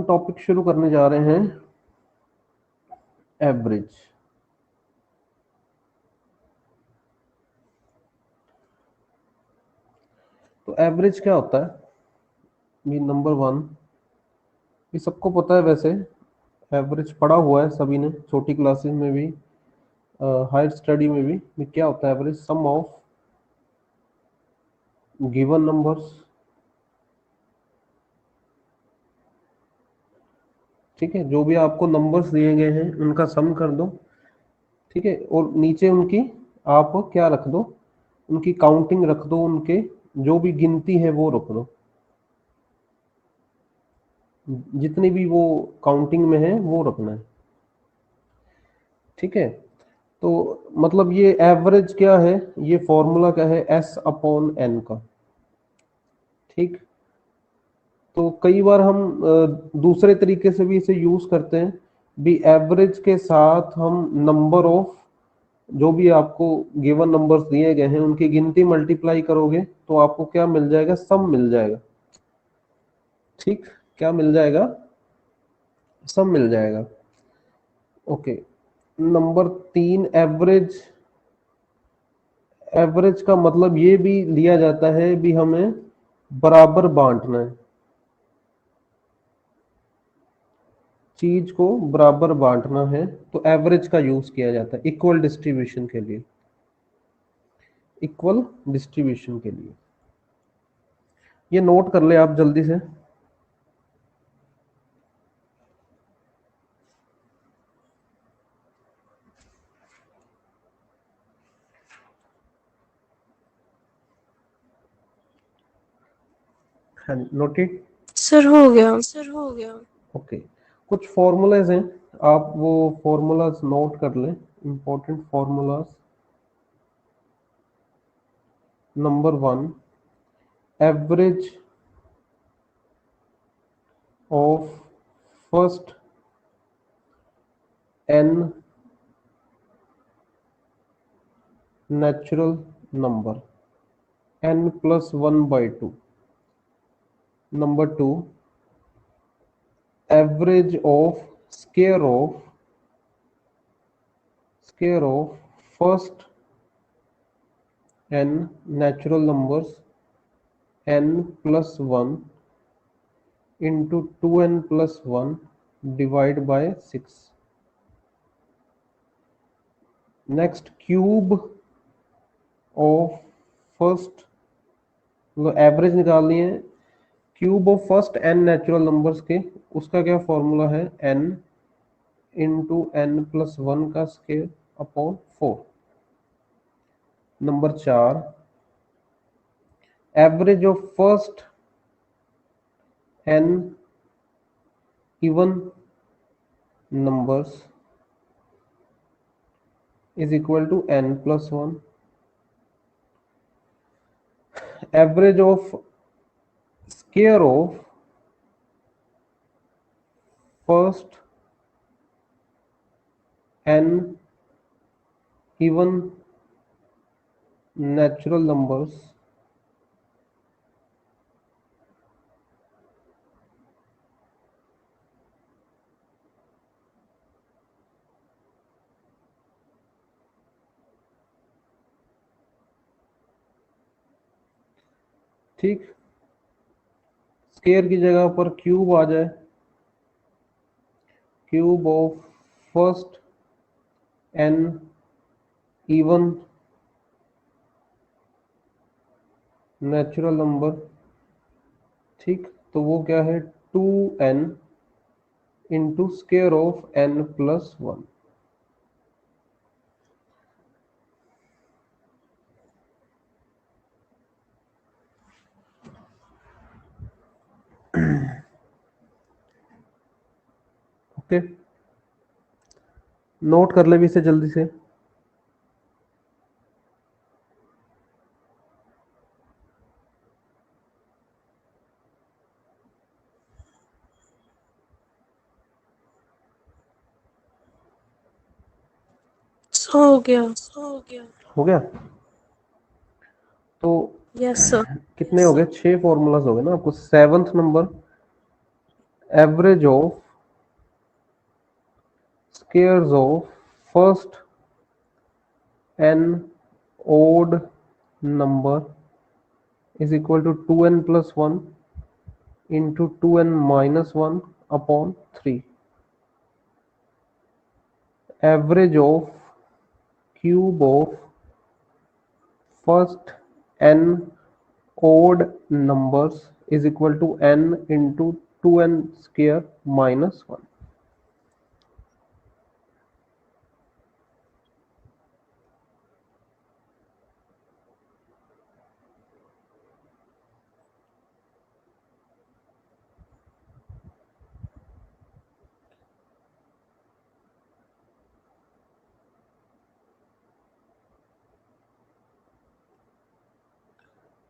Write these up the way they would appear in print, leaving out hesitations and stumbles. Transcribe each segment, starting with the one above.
Topic शुरू करने जा रहे हैं एवरेज। तो एवरेज क्या होता है? ये नंबर वन, ये सबको पता है वैसे। एवरेज पढ़ा हुआ है सभी ने, छोटी क्लासेस में भी, हायर स्टडी में भी। ये क्या होता है average? Sum of given numbers, ठीक है। जो भी आपको नंबर्स दिए गए हैं उनका सम कर दो, ठीक है। और नीचे उनकी आप क्या रख दो? उनकी काउंटिंग रख दो, उनके जो भी गिनती है वो रख दो, जितनी भी वो काउंटिंग में है वो रखना है, ठीक है। तो मतलब ये एवरेज क्या है? ये फॉर्मूला क्या है? एस अपॉन एन का, ठीक। तो कई बार हम दूसरे तरीके से भी इसे यूज करते हैं भी। एवरेज के साथ हम नंबर ऑफ जो भी आपको गिवन नंबर्स दिए गए हैं उनकी गिनती मल्टीप्लाई करोगे तो आपको क्या मिल जाएगा? सम मिल जाएगा, ठीक। क्या मिल जाएगा? सम मिल जाएगा। ओके। नंबर तीन, एवरेज। एवरेज का मतलब ये भी लिया जाता है भी हमें बराबर बांटना है, चीज को बराबर बांटना है। तो एवरेज का यूज किया जाता है इक्वल डिस्ट्रीब्यूशन के लिए, इक्वल डिस्ट्रीब्यूशन के लिए। ये नोट कर ले आप जल्दी से। नोटेड? सर हो गया। ओके। कुछ फॉर्मूलाज हैं, आप वो फॉर्मूलाज नोट कर लें, important formulas. Number one, average of first n natural number n+1/2. Number two, average of square of first n natural numbers n+1 into 2n+1 divided by 6. Next, cube of first, मतलब average निकालनी है cube of first n natural numbers के। उसका क्या formula है? n into n+1 का square upon 4। नंबर चार, average of first n even numbers is equal to n+1। Average of square of first n even natural numbers ठीक। Square की जगह पर क्यूब आ जाए, cube of first n even natural number, ठीक। तो वो क्या है? 2n into square of n+1। Okay, note कर ले भी इसे जल्दी से। हो गया। हो गया? तो यस सर। कितने हो गए? 6 फॉर्मूलाज हो गए ना आपको। Seventh number average of squares of first n odd number is equal to 2n plus 1 into 2n minus 1 upon 3. Average of cube of first n odd numbers is equal to n into 2n square minus 1.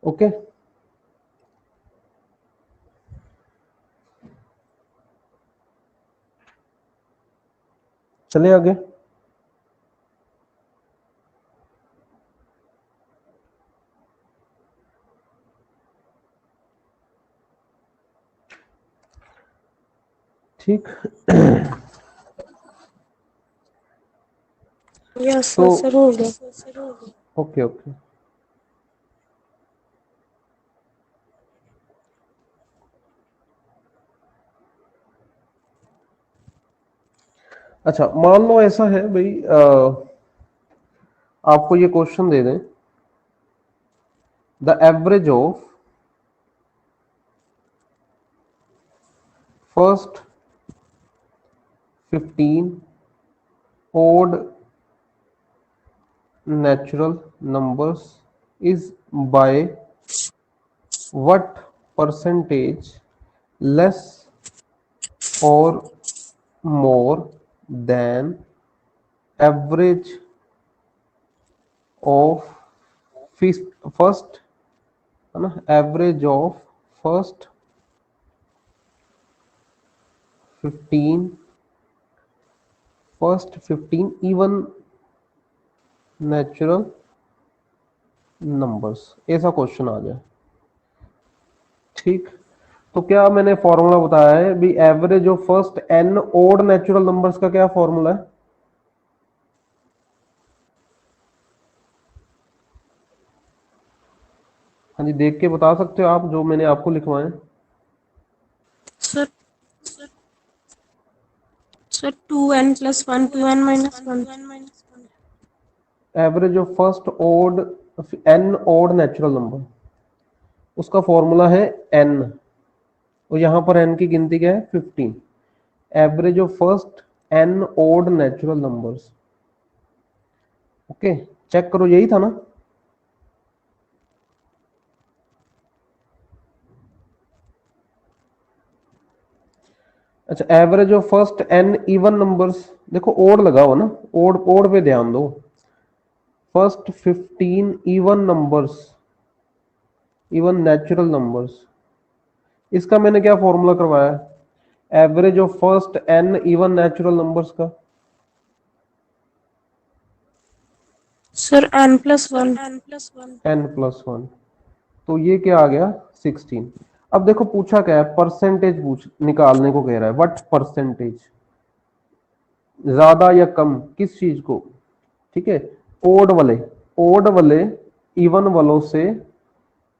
Okay चले आगे। ठीक yes तो sir हो गया। Okay okay अच्छा, मान लो ऐसा है भाई, आपको ये क्वेश्चन दे दें, the average of first 15 odd natural numbers is by what percentage less or more than average of first, है ना, average of first 15 even natural numbers, ऐसा क्वेश्चन आ जाए। ठीक, तो क्या मैंने फॉर्मूला बताया है भी, average of first N odd natural numbers का क्या फॉर्मूला है? हाँ जी, देख के बता सकते हो आप जो मैंने आपको लिखवाए। Sir sir 2n plus 1 2n minus 1। Average of first odd N odd natural number, उसका फॉर्मूला है एन, और यहां पर एन की गिनती क्या है? 15। Average of first N odd natural numbers. Okay, check करो, यही था ना? अच्छा, average of first N even numbers, देखो ओड लगा हो ना, ओड ओड पे ध्यान दो। First 15 even numbers, even natural numbers, इसका मैंने क्या फॉर्मूला करवाया? Average of first N even natural numbers का sir n plus 1। n plus 1, तो ये क्या आ गया? 16। अब देखो पूछा क्या है, परसेंटेज पूछ निकालने को कह रहा है, व्हाट परसेंटेज, ज्यादा या कम किस चीज को? ठीक है, ओड वाले इवन वालों से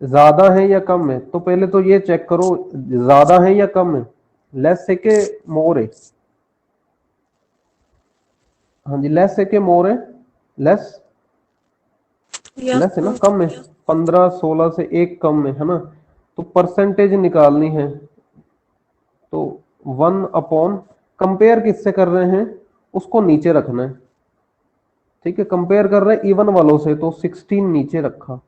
ज्यादा है या कम है? तो पहले तो ये चेक करो, ज्यादा है या कम है, लेस है के मोर है? हाँ जी, लेस है के मोर है? लेस, लेस है ना, कम है। 15 16 से एक कम है ना, तो परसेंटेज निकालनी है तो 1 अपॉन, कंपेयर किससे कर रहे हैं, उसको नीचे रखना है। ठीक है, कंपेयर कर रहे हैं इवन वालों से, तो 16 नीचे रखा।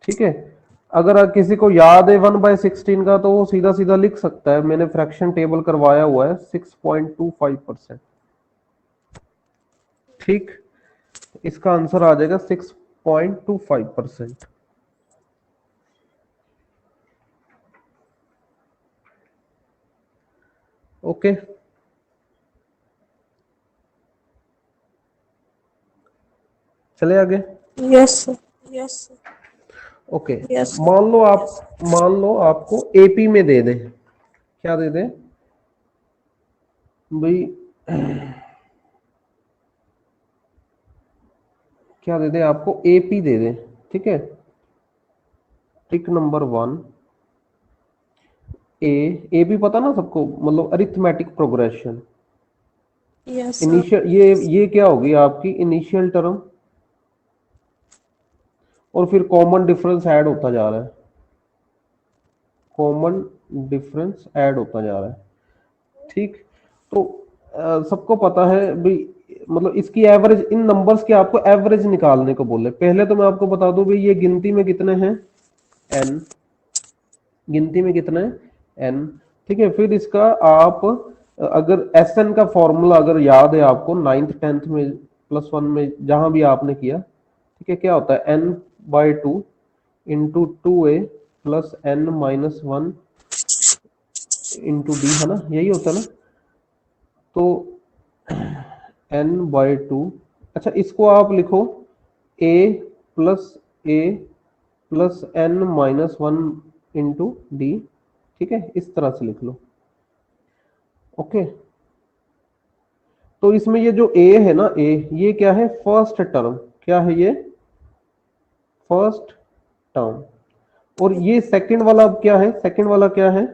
ठीक है, अगर किसी को याद है 1/16 का, तो वो सीधा सीधा लिख सकता है, मैंने फ्रैक्शन टेबल करवाया हुआ है, 6.25%। ठीक, इसका आंसर आ जाएगा 6.25%। ओके, चले आगे। Yes sir. ओके, यस मान लो आपको एपी में दे दें, क्या दे दे भाई, क्या दे दे आपको, एपी दे दे, ठीक है। ट्रिक नंबर 1, ए भी पता ना सबको, मतलब arithmetic progression. Yes sir. Initial, ये क्या होगी आपकी इनिशियल टर्म, और फिर कॉमन डिफरेंस ऐड होता जा रहा है, कॉमन डिफरेंस ऐड होता जा रहा है, ठीक। तो सबको पता है भाई, मतलब इसकी एवरेज, इन नंबर्स की आपको एवरेज निकालने को बोले। पहले तो मैं आपको बता दूं भाई, ये गिनती में कितने हैं, एन, गिनती में कितने हैं, एन, ठीक है। फिर इसका आप अगर एस एन का फॉर्मूला अगर याद है आपको, 9th 10th में +1 में जहां भी आपने किया, ठीक है, क्या होता है, n/2 into 2a plus n-1 into D, है ना, यही होता है ना। तो n/2, अच्छा इसको आप लिखो a + a plus n-1 into D, ठीक है, इस तरह से लिख लो, ओके। तो इसमें ये जो a है ना, a, ये क्या है, फर्स्ट टर्म, क्या है ये, फर्स्ट टर्म। और ये सेकंड वाला अब क्या है, सेकंड वाला क्या है,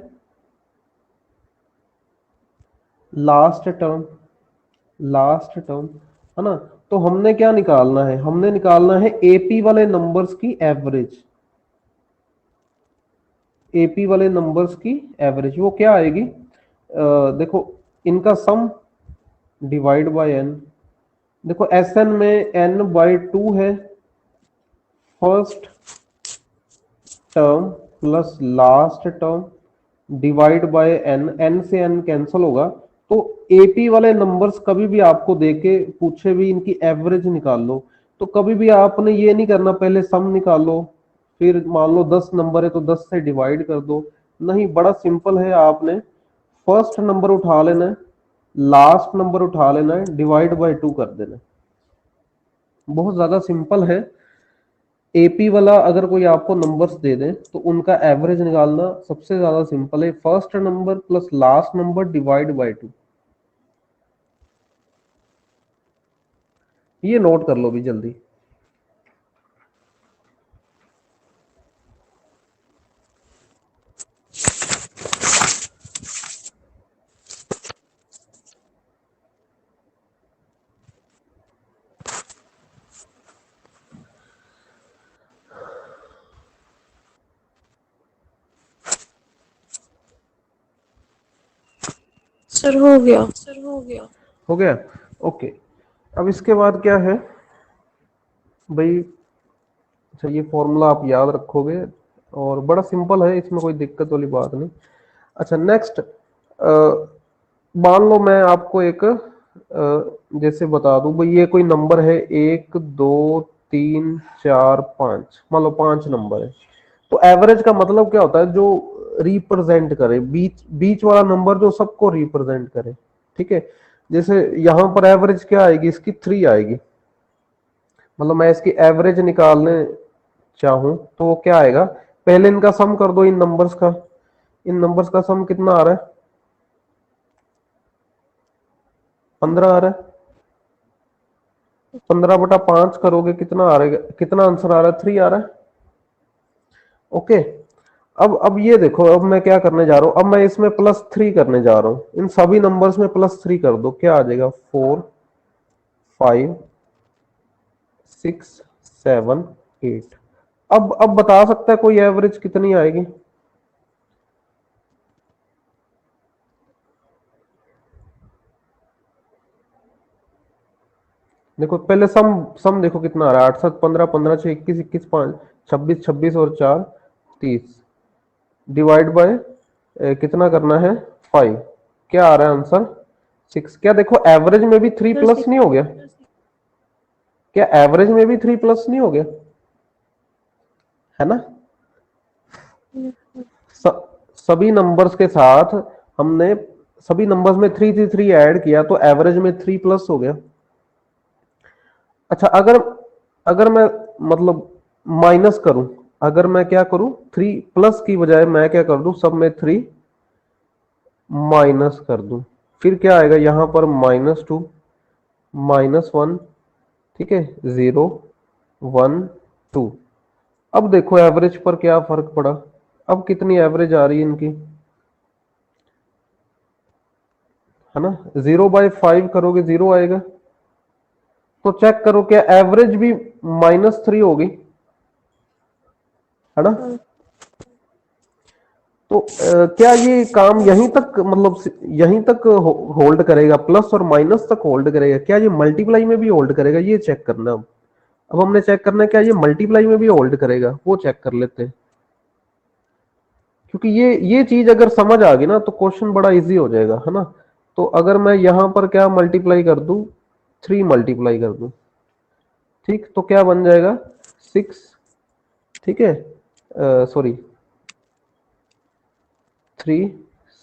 लास्ट टर्म, लास्ट टर्म, है ना। तो हमने क्या निकालना है, हमने निकालना है एपी वाले नंबर्स की एवरेज, एपी वाले नंबर्स की एवरेज। वो क्या आएगी, देखो, इनका सम डिवाइड बाय एन। देखो एस एन में n/2 है, first term plus last term divide by N, N से एन कैंसिल होगा। तो एपी वाले नंबर्स कभी भी आपको देके पूछे भी इनकी एवरेज निकाल लो, तो कभी भी आपने ये नहीं करना पहले सम निकालो, फिर मान लो 10 नंबर है तो 10 से डिवाइड कर दो, नहीं, बड़ा सिंपल है। आपने फर्स्ट नंबर उठा लेना है, लास्ट नंबर उठा लेना है, डिवाइड बाय 2 कर देना है, बहुत ज्यादा सिंपल है। एपी वाला अगर कोई आपको नंबर्स दे दे तो उनका एवरेज निकालना सबसे ज्यादा सिंपल है, first number plus last number divide by 2। ये नोट कर लो भी जल्दी। सर हो गया। हो गया, ओके। अब इसके बाद क्या है भाई, अच्छा ये फॉर्मूला आप याद रखोगे, और बड़ा सिंपल है, इसमें कोई दिक्कत वाली बात नहीं। अच्छा नेक्स्ट, मान लो मैं आपको एक जैसे बता दूं भाई, ये कोई नंबर है 1 2 3 4 5, मान लो 5 नंबर है। तो एवरेज का मतलब क्या होता है, जो रिप्रेजेंट करे, बीच बीच वाला नंबर जो सबको रिप्रेजेंट करे, ठीक है। जैसे यहां पर एवरेज क्या आएगी, इसकी 3 आएगी, मतलब मैं इसकी एवरेज निकालने चाहूं तो वो क्या आएगा, पहले इनका सम कर दो, इन नंबर्स का, इन नंबर्स का सम कितना आ रहा है, 15 आ रहा है। 15/5 करोगे कितना आ रहा है, कितना आंसर आ रहा है, 3 आ रहा है, ओके। अब ये देखो, अब मैं क्या करने जा रहा हूं, अब मैं इसमें +3 करने जा रहा हूं, इन सभी नंबर्स में +3 कर दो, क्या आ जाएगा, 4 5 6 7 8। अब बता सकता है कोई एवरेज कितनी आएगी, देखो पहले सम, सम देखो कितना आ रहा है, 8 7 15, 15 6 21, 21 5 26, 26 और 4 30, डिवाइड बाय कितना करना है, 5, क्या आ रहा है आंसर, 6। क्या देखो एवरेज में भी 3 सर प्लस नहीं हो गया, क्या एवरेज में भी 3 प्लस नहीं हो गया, है ना। स, सभी नंबर्स के साथ हमने, सभी नंबर्स में 3 3 3 ऐड किया तो एवरेज में 3 प्लस हो गया। अच्छा अगर, अगर मैं मतलब माइनस करूं, अगर मैं क्या करूं, 3 प्लस की बजाय मैं क्या कर दूं, सब में 3 माइनस कर दूं, फिर क्या आएगा यहां पर -2, -1, ठीक है, 0, 1, 2। अब देखो एवरेज पर क्या फर्क पड़ा, अब कितनी एवरेज आ रही है इनकी, है ना। 0/5 करोगे 0 आएगा, तो चेक करो क्या एवरेज भी -3 होगी, है ना। हाँ। तो क्या ये काम यहीं तक, मतलब यहीं तक होल्ड करेगा, प्लस और माइनस तक होल्ड करेगा, क्या ये मल्टीप्लाई में भी होल्ड करेगा, ये चेक करना। अब हमने चेक करना है क्या ये मल्टीप्लाई में भी होल्ड करेगा, वो चेक कर लेते हैं। क्योंकि ये चीज अगर समझ आ गई ना तो क्वेश्चन बड़ा इजी हो जाएगा, है ना। तो अगर मैं यहां पर क्या मल्टीप्लाई कर दूं, 3 मल्टीप्लाई कर दूं, ठीक, तो क्या बन जाएगा 6, ठीक है, सॉरी 3,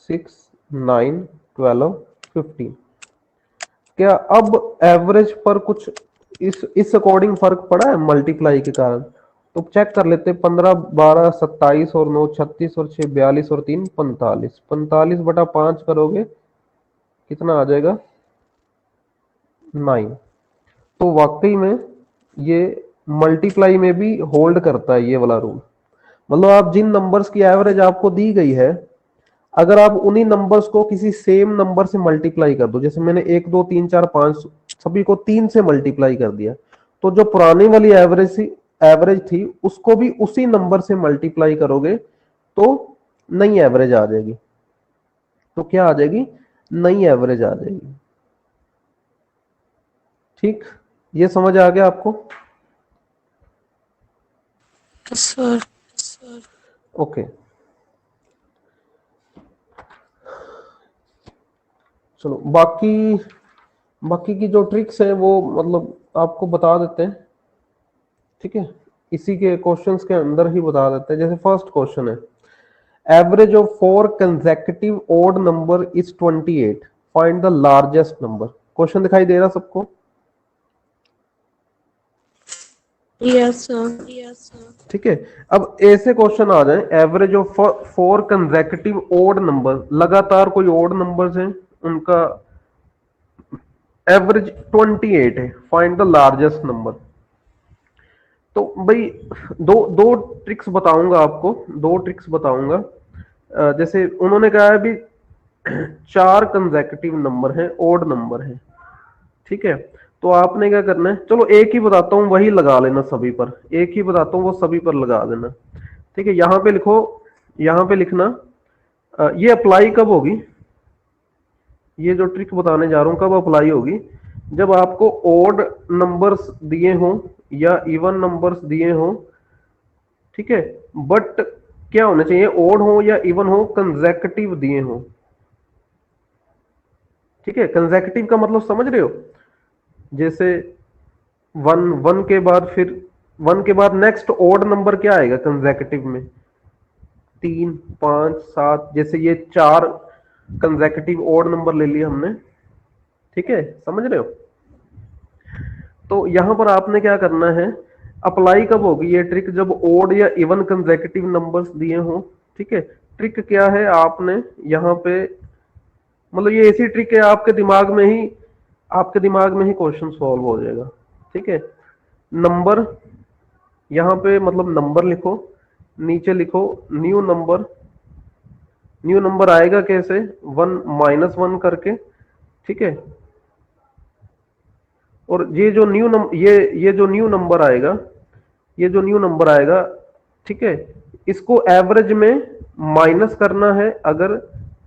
6, 9, 12, 15। क्या अब एवरेज पर कुछ इस अकॉर्डिंग फर्क पड़ा है मल्टीप्लाई के कारण, तो चेक कर लेते हैं। 15, 12, 27 और 9 36 और 6 42 और 3 45, 45/5 करोगे कितना आ जाएगा 9। तो वाकई में ये मल्टीप्लाई में भी होल्ड करता है ये वाला रूल। मतलब आप जिन नंबर्स की एवरेज आपको दी गई है, अगर आप उन्हीं नंबर्स को किसी सेम नंबर से मल्टीप्लाई कर दो, जैसे मैंने 1 2 3 4 5 सभी को 3 से मल्टीप्लाई कर दिया, तो जो पुरानी वाली एवरेज थी उसको भी उसी नंबर से मल्टीप्लाई करोगे तो नई एवरेज आ जाएगी। तो क्या आ जाएगी, नई एवरेज आ जाएगी। ठीक, ये समझ आ गया आपको। सर। ओके, चलो बाकी बाकी की जो ट्रिक्स है वो मतलब आपको बता देते हैं, ठीक है, इसी के क्वेश्चंस के अंदर ही बता देते हैं। जैसे फर्स्ट क्वेश्चन है, average of 4 consecutive odd number is 28, find the largest number. Question दिखाई दे रहा सबको, यस सर। ठीक है। अब ऐसे क्वेश्चन आ जाए, average of 4 consecutive odd number, लगातार कोई ओड नंबर्स हैं उनका एवरेज 28 है, फाइंड द लार्जेस्ट नंबर। तो भाई दो दो ट्रिक्स बताऊंगा आपको, दो ट्रिक्स बताऊंगा। जैसे उन्होंने कहा है भी 4 कंसेक्यूटिव नंबर हैं, ओड नंबर हैं, ठीक है। तो आपने क्या करना है, चलो एक ही बताता हूँ वही लगा लेना सभी पर, एक ही बताता हूँ वो सभी पर लगा देना, ठीक है। यहां पे लिखो, यहां पे लिखना ये अप्लाई कब होगी, ये जो ट्रिक बताने जा रहा हूं कब अप्लाई होगी, जब आपको ओड नंबर्स दिए हों या इवन नंबर्स दिए हों, ठीक है, बट क्या होना चाहिए, ओड हो या इवन हो, कंसेक्यूटिव दिए हों, ठीक है। कंसेक्यूटिव का मतलब समझ रहे हो, जैसे वन, वन के बाद फिर वन के बाद नेक्स्ट ओड नंबर क्या आएगा कंसेक्यूटिव में, 3, 5, 7, जैसे ये 4 कंसेक्यूटिव ओड नंबर ले लिया हमने, ठीक है, समझ रहे हो। तो यहां पर आपने क्या करना है, अप्लाई कब होगी ये ट्रिक, जब ओड या इवन कंसेक्यूटिव नंबर्स दिए हों, ठीक है। ट्रिक क्या है, आपने यहां पे मतलब ये ऐसी ट्रिक है आपके दिमाग में ही क्वेश्चन सॉल्व हो जाएगा, ठीक है। नंबर, यहां पे मतलब नंबर लिखो, नीचे लिखो न्यू नंबर आएगा कैसे, 1 -1 करके, ठीक है। और ये जो न्यू नंबर ये जो न्यू नंबर आएगा, ये जो न्यू नंबर आएगा, ठीक है, इसको एवरेज में माइनस करना है अगर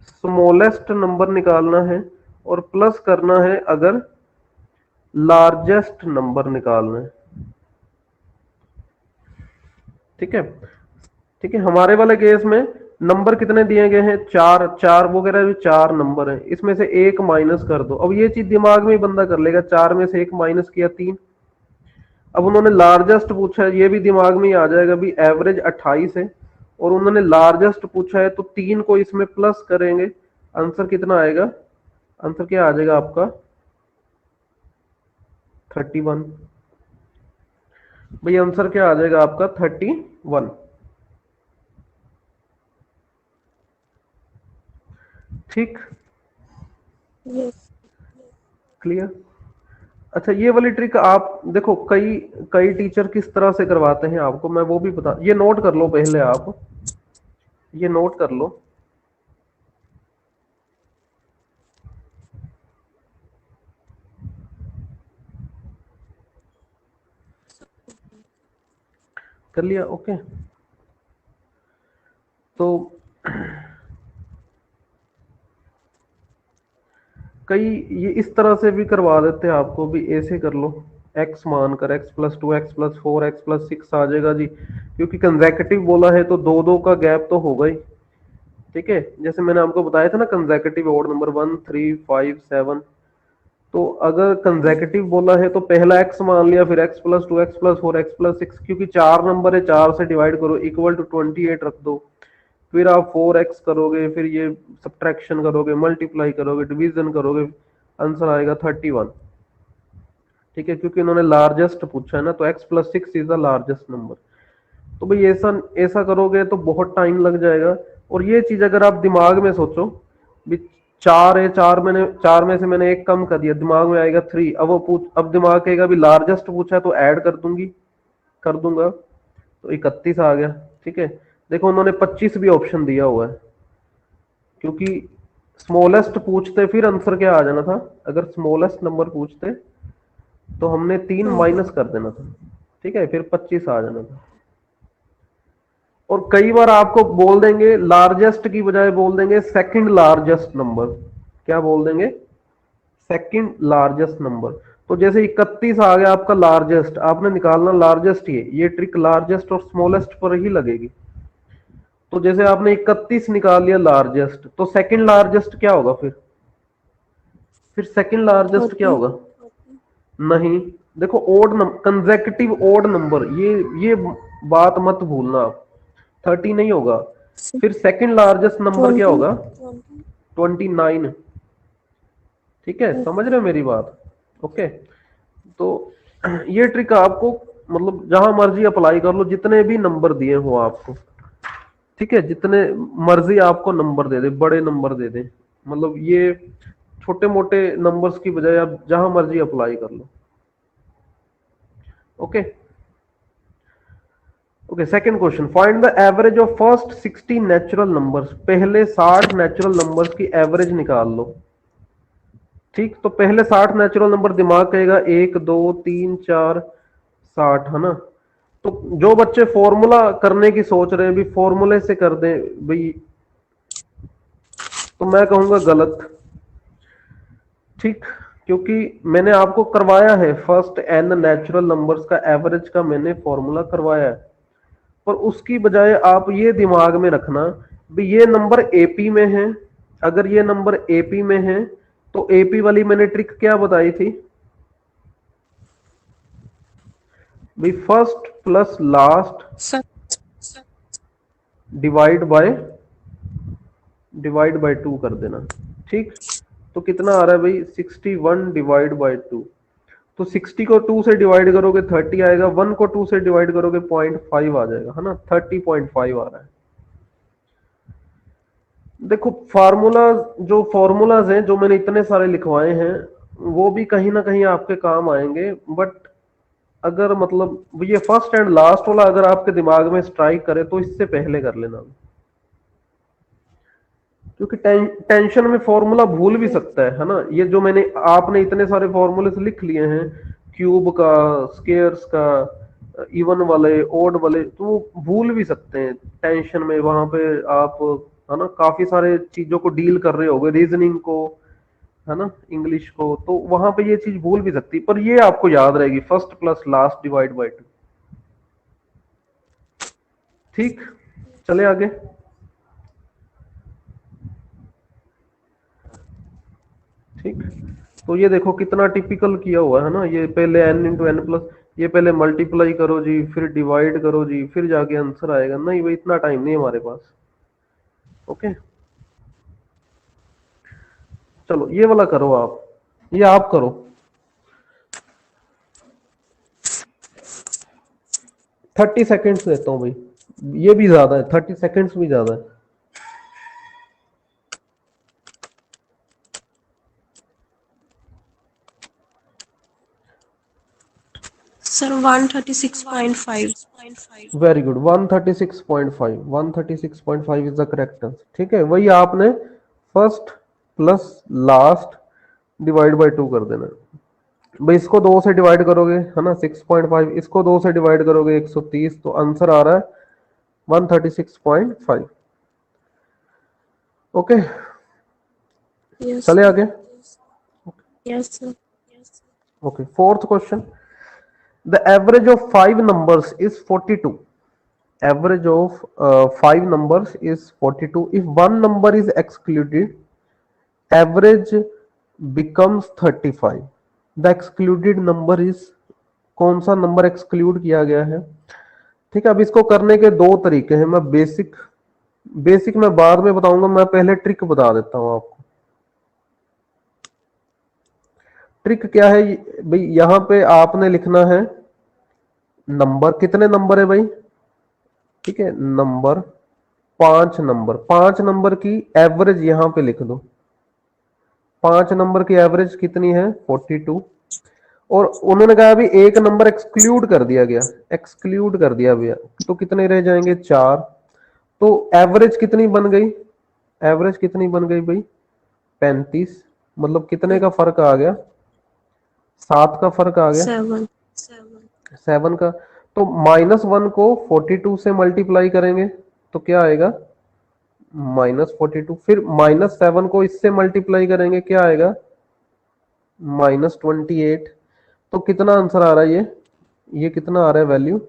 स्मॉलेस्ट नंबर निकालना है, और प्लस करना है अगर लार्जेस्ट नंबर निकालना है, ठीक है। ठीक है, हमारे वाले केस में नंबर कितने दिए गए हैं, चार, चार वो कह रहा है 4 नंबर है, इसमें से एक माइनस कर दो। अब ये चीज दिमाग में ही बंदा कर लेगा, 4 में से एक माइनस किया 3। अब उन्होंने लार्जेस्ट पूछा है, ये भी दिमाग में ही आ जाएगा भी एवरेज 28 है, और उन्होंने लार्जेस्ट पूछा है तो 3 को इसमें प्लस करेंगे, आंसर कितना आएगा, आंसर क्या आ जाएगा आपका 31। भाई आंसर क्या आ जाएगा आपका 31, ठीक, यस। क्लियर। अच्छा ये वाली ट्रिक आप देखो, कई कई टीचर किस तरह से करवाते हैं आपको, मैं वो भी बता, ये नोट कर लो पहले आप, ये नोट कर लो। कर लिया, ओके। तो कई ये इस तरह से भी करवा देते हैं आपको, भी ऐसे कर लो, x मानकर x+2 x+4 x+6 आ जाएगा जी, क्योंकि कंसेक्यूटिव बोला है तो दो दो का गैप तो होगा ही। ठीक है, जैसे मैंने आपको बताया था ना कंसेक्यूटिव ओड नंबर 1 3 5 7, तो अगर कंसेक्यूटिव बोला है तो पहला x मान लिया, फिर x+2 x+4 x+6, क्योंकि चार नंबर है, चार से डिवाइड करो इक्वल टू 28 रख दो, फिर आप 4x करोगे, फिर ये सब्ट्रैक्शन करोगे, मल्टीप्लाई करोगे, डिवीजन करोगे, आंसर आएगा 31। ठीक है, क्योंकि इन्होंने लार्जेस्ट पूछा है ना, तो x+6 is the largest number. तो भाई ऐसा ऐसा करोगे तो बहुत टाइम लग जाएगा। और ये चीज अगर आप दिमाग में सोचो, भी चार है, चार में से मैंने एक कम कर दिया, दिमाग में आएगा 3, अब वो पूछ, अब दिमाग कहेगा भी लार्जेस्ट पूछा है तो ऐड कर दूंगा, तो 31 आ गया। ठीक है, देखो उन्होंने 25 भी ऑप्शन दिया हुआ है, क्योंकि स्मॉलेस्ट पूछते फिर आंसर क्या आ जाना था, अगर स्मॉलेस्ट नंबर पूछते तो हमने 3 माइनस कर देना था। ठीक है, फिर 25 आ जाना था। और कई बार आपको बोल देंगे लार्जेस्ट की बजाय बोल देंगे सेकंड लार्जेस्ट नंबर, क्या बोल देंगे, सेकंड लार्जेस्ट नंबर। तो जैसे 31 आ गया आपका लार्जेस्ट, आपने निकालना लार्जेस्ट ही है, ये ट्रिक लार्जेस्ट और स्मॉलेस्ट पर ही लगेगी। तो जैसे आपने 31 निकाल लिया लार्जेस्ट, तो सेकंड लार्जेस्ट क्या होगा, फिर सेकंड लार्जेस्ट क्या 30। होगा, नहीं, देखो odd number, consecutive odd number, ये बात मत भूलना आप, 30 नहीं होगा, फिर सेकंड लार्जेस्ट नंबर क्या 20। होगा, 29। ठीक है, समझ रहे हो मेरी बात, ओके। तो ये ट्रिक आपको मतलब जहां मर्जी अप्लाई कर लो, जितने भी नंबर दिए हो आपको, ठीक है, जितने मर्जी आपको नंबर दे दे, बड़े नंबर दे दे, मतलब ये छोटे मोटे नंबर्स की बजाय आप जहां मर्जी अप्लाई कर लो। Okay, okay, second question, find the average of first 60 natural numbers, पहले 60 नेचुरल नंबर्स की एवरेज निकाल लो। ठीक, तो पहले 60 नेचुरल नंबर, दिमाग कहेगा 1 2 3 4 60, है ना। तो जो बच्चे फॉर्मूला करने की सोच रहे हैं भी फॉर्मूले से कर दें भाई, तो मैं कहूंगा गलत। ठीक, क्योंकि मैंने आपको करवाया है फर्स्ट एन नेचुरल नंबर्स का एवरेज का मैंने फॉर्मूला करवाया है, पर उसकी बजाय आप ये दिमाग में रखना भी ये नंबर एपी में है, अगर ये नंबर एपी में है तो एपी वाली मैंने ट्रिक क्या बताई थी भी, first plus last divide by 2 कर देना। ठीक, तो कितना आ रहा है भाई, 61 डिवाइड बाय 2, तो 60 को 2 से डिवाइड करोगे 30 आएगा, 1 को 2 से डिवाइड करोगे 0.5 आ जाएगा, है ना, 30.5 आ रहा है। देखो फार्मूला, जो फॉर्मूलाज हैं जो मैंने इतने सारे लिखवाए हैं, वो भी कहीं ना कहीं आपके काम आएंगे, बट अगर मतलब ये फर्स्ट एंड लास्ट वाला अगर आपके दिमाग में स्ट्राइक करे तो इससे पहले कर लेना, क्योंकि टेंशन में फॉर्मूला भूल भी सकता है ना। ये जो मैंने आपने इतने सारे फॉर्मूले लिख लिए हैं, क्यूब का, स्केयर्स का, इवन वाले, ओड वाले, तो वो भूल भी सकते हैं टेंशन में, वहां पे आप, है ना, काफी सारे चीजों को डील कर रहे होगे, रीजनिंग को, है ना, इंग्लिश को, तो वहां पे ये चीज भूल भी सकती, पर ये आपको याद रहेगी, first plus last divide by 2। ठीक, चले आगे। ठीक, तो ये देखो कितना टिपिकल किया हुआ है ना, ये पहले n इंटू एन प्लस, ये पहले मल्टीप्लाई करो जी, फिर डिवाइड करो जी, फिर जाके आंसर आएगा, नहीं भाई इतना टाइम नहीं हमारे पास। ओके, चलो ये वाला करो आप, ये आप करो, 30 सेकेंड्स देता हूँ भाई, ये भी ज्यादा है, 30 सेकेंड्स भी ज्यादा है। Sir 136.5। Very good, 136.5, 136.5 is the correct answer. ठीक है, वही आपने first plus last divide by 2 कर देना। भाई इसको 2 से डिवाइड करोगे है ना 6.5, इसको 2 से डिवाइड करोगे 130, तो आंसर आ रहा है 136.5। ओके, यस चले आगे। Yes sir. Okay, fourth question, the average of 5 numbers is 42। Average of 5 numbers is 42. If one number is excluded, average becomes 35. The excluded number is, कौन सा नंबर एक्सक्लूड किया गया है? ठीक है, अब इसको करने के दो तरीके हैं। मैं बेसिक मैं बाद में बताऊंगा, मैं पहले ट्रिक बता देता हूं आपको। ट्रिक क्या है भाई, यहां पे आपने लिखना है नंबर, कितने नंबर है भाई? ठीक है, नंबर 5 नंबर की एवरेज यहां पे लिख दो। 5 नंबर की एवरेज कितनी है? 42। और उन्होंने कहा अभी एक नंबर एक्सक्लूड कर दिया गया, एक्सक्लूड कर दिया भैया, तो कितने रह जाएंगे? 4। तो एवरेज कितनी बन गई? एवरेज कितनी बन गई भाई? 35। मतलब कितने का फर्क आ गया? 7 का फर्क आ गया, 7। 7 का। तो -1 को 42 से मल्टीप्लाई करेंगे तो क्या आएगा? -42। फिर -7 को इससे मल्टीप्लाई करेंगे, क्या आएगा? -28। तो कितना आंसर आ रहा है ये कितना आ रहा है वैल्यू?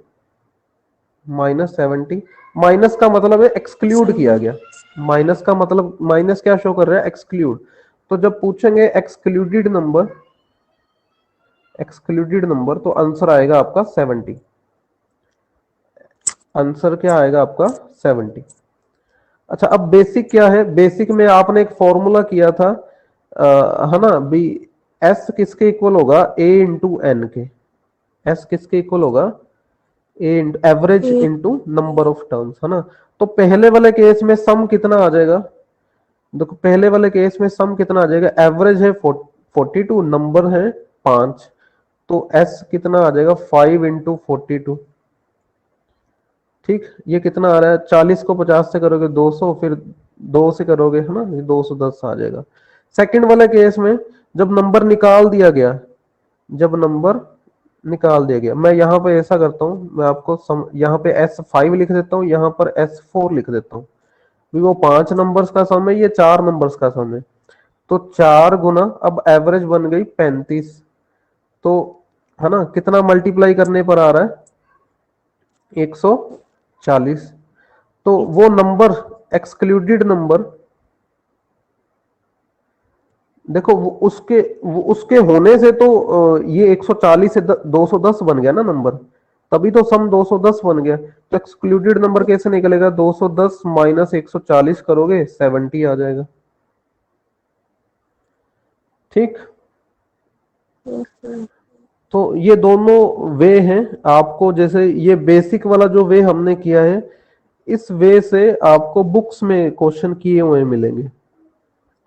-70। माइनस का मतलब है एक्सक्लूड किया गया। माइनस का मतलब, माइनस क्या शो कर रहा है? एक्सक्लूड। तो जब पूछेंगे एक्सक्लूडेड नंबर तो आंसर आएगा आपका 70। आंसर क्या आएगा आपका? 70। अच्छा, अब बेसिक क्या है? बेसिक में आपने एक फॉर्मूला किया था, है ना भी, एस किसके इक्वल होगा? ए इंटू एन के। एस किसके इक्वल होगा? ए average into number of terms, है ना। तो पहले वाले केस में सम कितना आ जाएगा? देखो पहले वाले केस में सम कितना आ जाएगा? एवरेज है 42, नंबर है 5, तो एस कितना आ जाएगा? 5 इंटू 42। ठीक, ये कितना आ रहा है? 40 को 50 से करोगे 200, फिर 2 से करोगे है ना, ये 210 आ जाएगा। सेकंड वाले केस में जब नंबर निकाल दिया गया, जब नंबर निकाल दिया गया, मैं यहाँ पे ऐसा करता हूँ, मैं आपको यहाँ पे S5 लिख देता हूँ, यहाँ पर S4 लिख देता हूँ। वो 5 नंबर्स का सम है, ये 4 नंबर्स का सम है। तो 4 गुना, अब एवरेज बन गई 35। तो है ना, कितना मल्टीप्लाई करने पर आ रहा है? 140। तो वो नंबर, एक्सक्लूडेड नंबर, देखो वो उसके होने से तो ये 140 से 210 बन गया ना नंबर, तभी तो सम 210 बन गया। तो एक्सक्लूडेड नंबर कैसे निकलेगा? 210 माइनस 140 करोगे 70 आ जाएगा। ठीक, तो ये दोनों वे हैं आपको, जैसे ये बेसिक वाला जो वे हमने किया है, इस वे से आपको बुक्स में क्वेश्चन किए हुए मिलेंगे।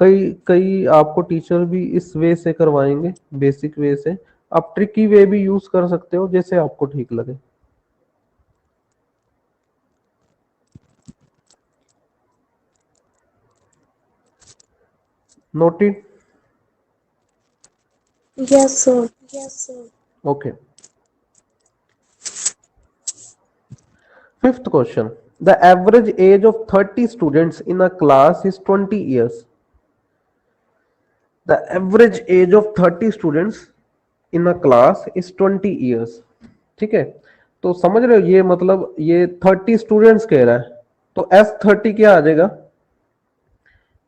कई कई आपको टीचर भी इस वे से करवाएंगे, बेसिक वे से। आप ट्रिकी वे भी यूज कर सकते हो, जैसे आपको ठीक लगे। Noted? Yes sir. Okay, fifth question, the average age of 30 students in a class is 20 years. The average age of 30 students in a class is 20 years. ठीक है, तो समझ रहे हो, ये मतलब ये 30 स्टूडेंट्स कह रहा है, तो S30 क्या आ जाएगा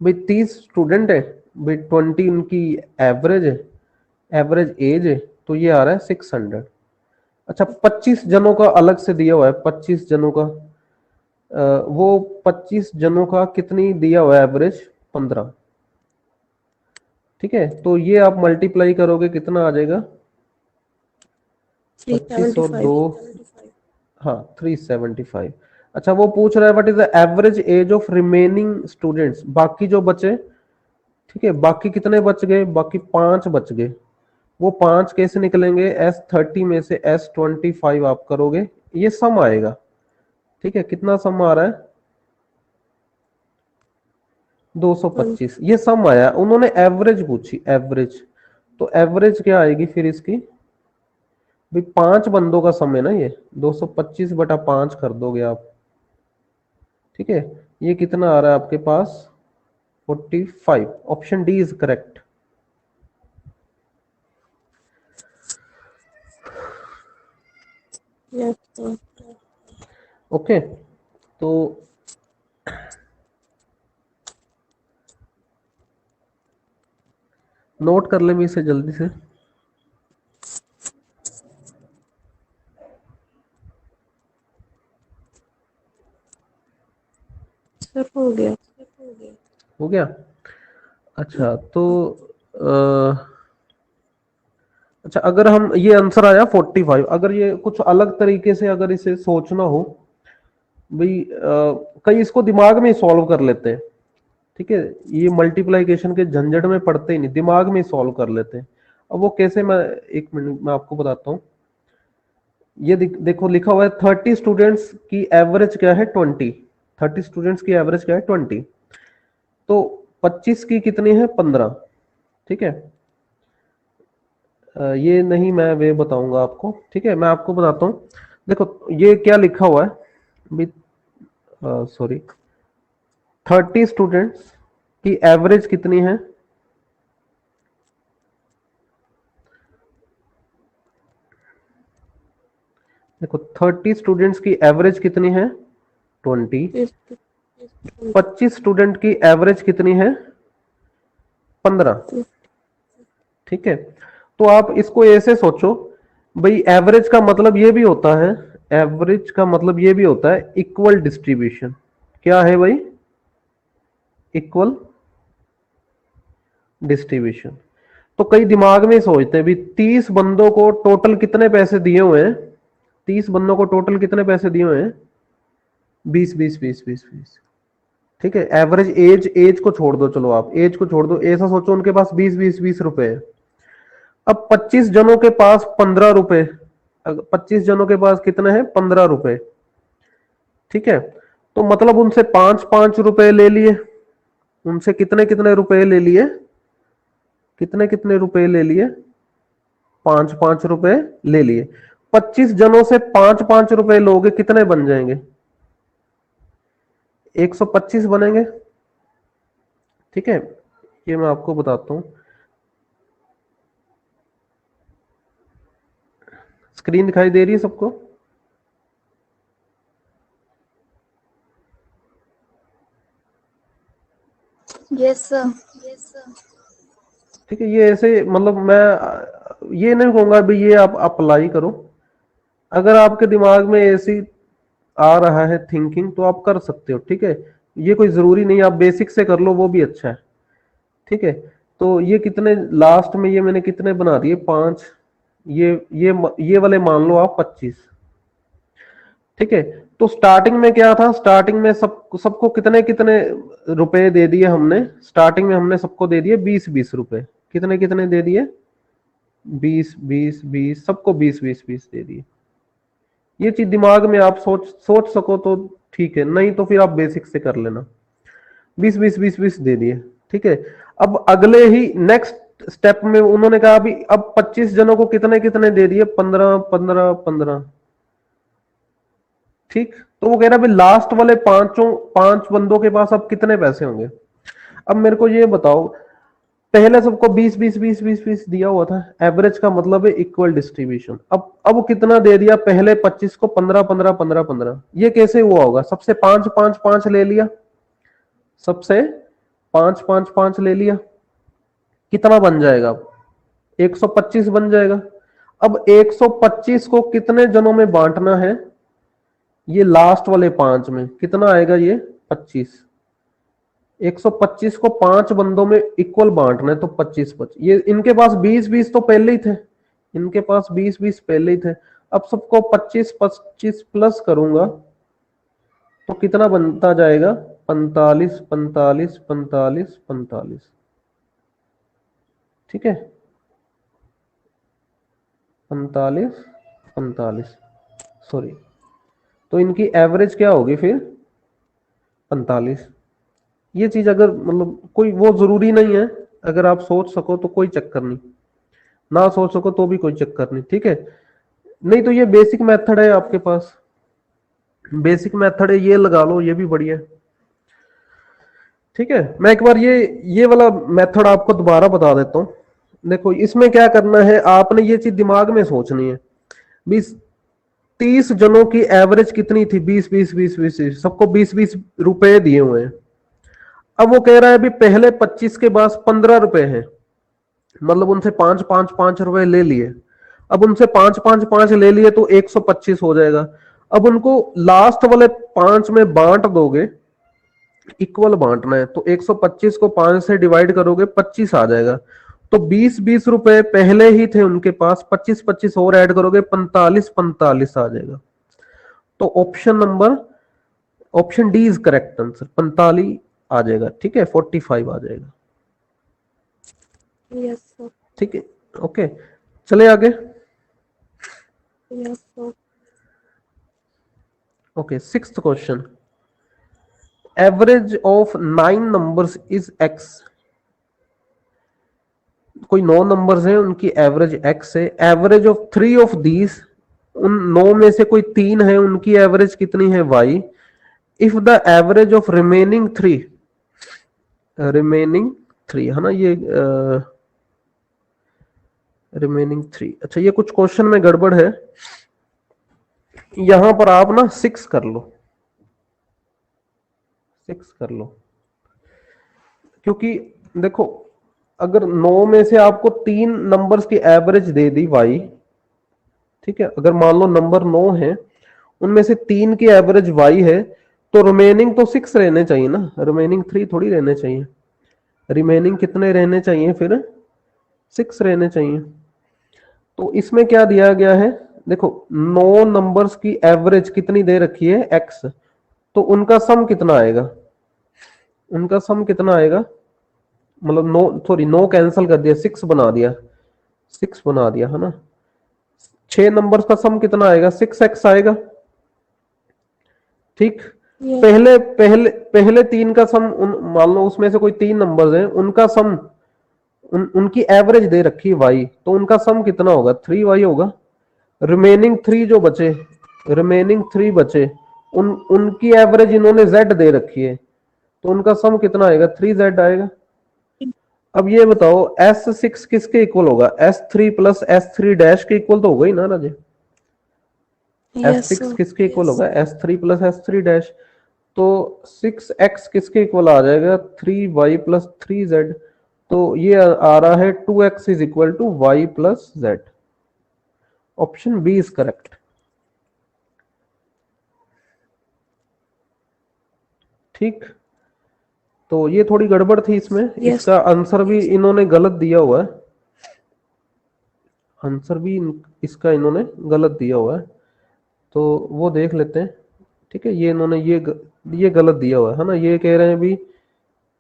भाई? 30 स्टूडेंट है भाई, 20 उनकी एवरेज है, एवरेज एज है, तो ये आ रहा है 600। अच्छा, 25 जनों का अलग से दिया हुआ है, 25 जनों का, वो 25 जनों का कितनी दिया हुआ है एवरेज? 15। ठीक है, तो ये आप मल्टीप्लाई करोगे कितना आ जाएगा? 25 और 2, 375। हाँ 375। अच्छा, वो पूछ रहा है what is the average age of remaining students, बाकी जो बचे। ठीक है, बाकी कितने बच गए? बाकी 5 बच गए। वो 5 कैसे निकलेंगे, S30 में से S25 आप करोगे, ये सम आएगा। ठीक है, कितना सम आ रहा है, 225, ये सम आया। उन्होंने एवरेज पूछी, एवरेज, तो एवरेज क्या आएगी फिर इसकी, भाई 5 बंदों का सम है ना ये, 225 बटा 5 कर दोगे आप। ठीक है, ये कितना आ रहा है आपके पास, 45। Option D is correct. Yes, sir. Okay, तो नोट कर ले भी इसे जल्दी से। सर हो गया। हो गया। अच्छा तो अ, अच्छा, अगर हम, ये आंसर आया 45, अगर ये कुछ अलग तरीके से अगर इसे सोचना हो, भाई कई इसको दिमाग में सॉल्व कर लेते हैं। ठीक है, ये मल्टीप्लाइकेशन के झंझट में पड़ते ही नहीं, दिमाग में सॉल्व कर लेते हैं। अब वो कैसे, मैं 1 मिनट में आपको बताता हूँ। ये देखो लिखा हुआ है 30 स्टूडेंट्स की एवरेज क्या है 20, 30 स्टूडेंट्स की एवरेज क्या है 20, तो 25 की कितनी है 15। ठीक है, ये नहीं मैं वे बताऊंगा आपको। ठीक है, मैं आपको बताता हूँ। देखो ये क्या लिखा हुआ है, सॉरी, 30 स्टूडेंट्स की एवरेज कितनी है, देखो 30 स्टूडेंट्स की एवरेज कितनी है 20, 25 स्टूडेंट की एवरेज कितनी है 15। ठीक है, तो आप इसको ऐसे सोचो, भाई एवरेज का मतलब ये भी होता है, एवरेज का मतलब ये भी होता है इक्वल डिस्ट्रीब्यूशन। क्या है भाई, इक्वल डिस्ट्रीब्यूशन। तो कई दिमाग में सोचते हैं भी 30 बंदों को टोटल कितने पैसे दिए हुए हैं, 30 बंदों को टोटल कितने पैसे दिए हुए हैं, 20 20 20 20 20। ठीक है, एवरेज एज, एज को छोड़ दो, चलो आप एज को छोड़ दो, ऐसा सोचो उनके पास 20 20 20 रुपए है। अब 25 जनों के पास 15 रुपए, 25 जनों के पास कितने हैं 15 रुपए। ठीक है, तो मतलब उनसे 5 5 रुपए ले लिए, उनसे कितने कितने रुपए ले लिए, कितने कितने रुपए ले लिए, 5 5 रुपए ले लिए। 25 जनों से 5 5 रुपए लोगे, कितने बन जाएंगे, 125 बनेंगे। ठीक है, ये मैं आपको बताता हूं, स्क्रीन दिखाई दे रही है सबको। Yes sir. ठीक है, ये ऐसे मतलब मैं ये नहीं कहूंगा भी ये आप अप्लाई करो, अगर आपके दिमाग में ऐसी आ रहा है थिंकिंग तो आप कर सकते हो। ठीक है, ये कोई जरूरी नहीं, आप बेसिक से कर लो वो भी अच्छा है। ठीक है, तो ये कितने लास्ट में, ये मैंने कितने बना दिए 5, ये वाले मान लो आप 25। ठीक है, तो स्टार्टिंग में क्या था, स्टार्टिंग में सबको कितने कितने रुपए दे दिए हमने, स्टार्टिंग में हमने सबको दे दिए 20 20 रुपए, कितने कितने दे दिए, 20 20 20, सबको 20 20 20 दे दिए। ये चीज दिमाग में आप सोच सोच सको तो ठीक है, नहीं तो फिर आप बेसिक से कर लेना। 20 20 20 20 दे दिए। ठीक है, अब अगले ही नेक्स्ट स्टेप में उन्होंने कहा अभी अब 25 जनों को कितने कितने दे दिए, 15 15 15। ठीक, तो वो कह रहा है भाई लास्ट वाले 5 बंदों के पास अब कितने पैसे होंगे। अब मेरे को ये बताओ, पहले सबको 20 20 20 20 20 दिया हुआ था, एवरेज का मतलब है इक्वल डिस्ट्रीब्यूशन। अब कितना दे दिया, पहले 25 को 15 15 15 15, ये कैसे हुआ होगा, सबसे 5 5 5 ले लिया, सबसे 5 5 5 ले लिया, कितना बन जाएगा अब, 125 बन जाएगा। अब 125 को कितने जनों में बांटना है, ये लास्ट वाले 5 में कितना आएगा, ये 25। 125 को 5 बंदों में इक्वल बांटना है, तो 25 25, ये इनके पास 20 20 तो पहले ही थे, इनके पास 20 20 पहले ही थे। अब सबको 25 25 प्लस करूंगा तो कितना बनता जाएगा, 45 45 45 45। ठीक है, 45 45, सॉरी, तो इनकी एवरेज क्या होगी फिर 45। ये चीज अगर मतलब कोई वो जरूरी नहीं है, अगर आप सोच सको तो कोई चक्कर नहीं, ना सोच सको तो भी कोई चक्कर नहीं, ठीक है। नहीं तो ये बेसिक मेथड है आपके पास, बेसिक मेथड है, ये लगा लो, ये भी बढ़िया है, ठीक है। मैं एक बार ये वाला मेथड आपको दोबारा बता देता हूँ। देखो इसमें क्या करना है, आपने ये चीज दिमाग में सोचनी है। 20-30 जनों की एवरेज कितनी थी, 20-20-20-20, सबको 20-20 रुपए दिए हुए हैं। अब वो कह रहा है अभी पहले 25 के पास 15 रुपए हैं, मतलब उनसे 5-5-5 रुपए ले लिए। अब उनसे 5-5-5 ले लिए तो 125 हो जाएगा। अब उनको लास्ट वाले 5 में बांट दोगे, इक्वल बांटना है, तो 125 को 5 से डिवाइड करोगे 25 आ जाएगा। तो 20-20 रुपए पहले ही थे उनके पास, 25-25 और ऐड करोगे 45-45 आ जाएगा। तो option D is correct answer, 45 आ जाएगा, ठीक है, 45 आ जाएगा, Yes, sir. ठीक है, ओके। चले आगे। Yes, sir. Okay, 6th question, average of 9 numbers is x। कोई 9 नंबर्स हैं, उनकी एवरेज x है। एवरेज ऑफ 3 ऑफ दीज, उन 9 में से कोई 3 है, उनकी एवरेज कितनी है y। If the average of remaining 3 है ना, ये रिमेनिंग 3, अच्छा ये कुछ क्वेश्चन में गड़बड़ है, यहां पर आप ना 6 कर लो, 6 कर लो, क्योंकि देखो अगर 9 में से आपको 3 नंबर्स की एवरेज दे दी y, ठीक है, अगर मान लो नंबर 9 है, उनमें से 3 की एवरेज y है, तो रिमेनिंग तो 6 रहने चाहिए ना, रिमेनिंग 3 थोड़ी रहने चाहिए। रिमेनिंग कितने रहने चाहिए फिर, 6 रहने चाहिए। तो इसमें क्या दिया गया है, देखो 9 नंबर्स की एवरेज कितनी दे रखी है x, तो उनका सम कितना आएगा, उनका सम कितना आएगा, मतलब 9, सॉरी 9 कैंसिल कर दिया, 6 बना दिया, 6 बना दिया है ना। 6 नंबर्स का सम कितना आएगा, 6x आएगा, ठीक। Yes. पहले पहले पहले 3 का सम, मान लो उसमें से कोई 3 नंबर्स हैं, उनका सम, उनकी एवरेज दे रखी है y, तो उनका सम कितना होगा, 3y होगा। रिमेनिंग 3 जो बचे, रिमेनिंग 3 बचे, उनकी एवरेज इन्होंने z दे रखी है, तो उनका सम कितना आएगा, 3z आएगा। अब ये बताओ S6 किसके इक्वल होगा, S3 प्लस S3 डैश के इक्वल तो होगा ही ना राजे। Yes, S6 sir. किसके इक्वल होगा, S3 प्लस S3 डैश, तो 6x किसके इक्वल आ जाएगा, 3y प्लस 3z, तो ये आ रहा है 2x is equal to y plus z। Option B is correct, ठीक। तो ये थोड़ी गड़बड़ थी इसमें, Yes. इसका आंसर भी इन्होंने गलत दिया हुआ है, आंसर भी इसका इन्होंने गलत दिया हुआ है, तो वो देख लेते हैं, ठीक है। ये इन्होंने ये गलत दिया हुआ है ना, ये कह रहे हैं भी,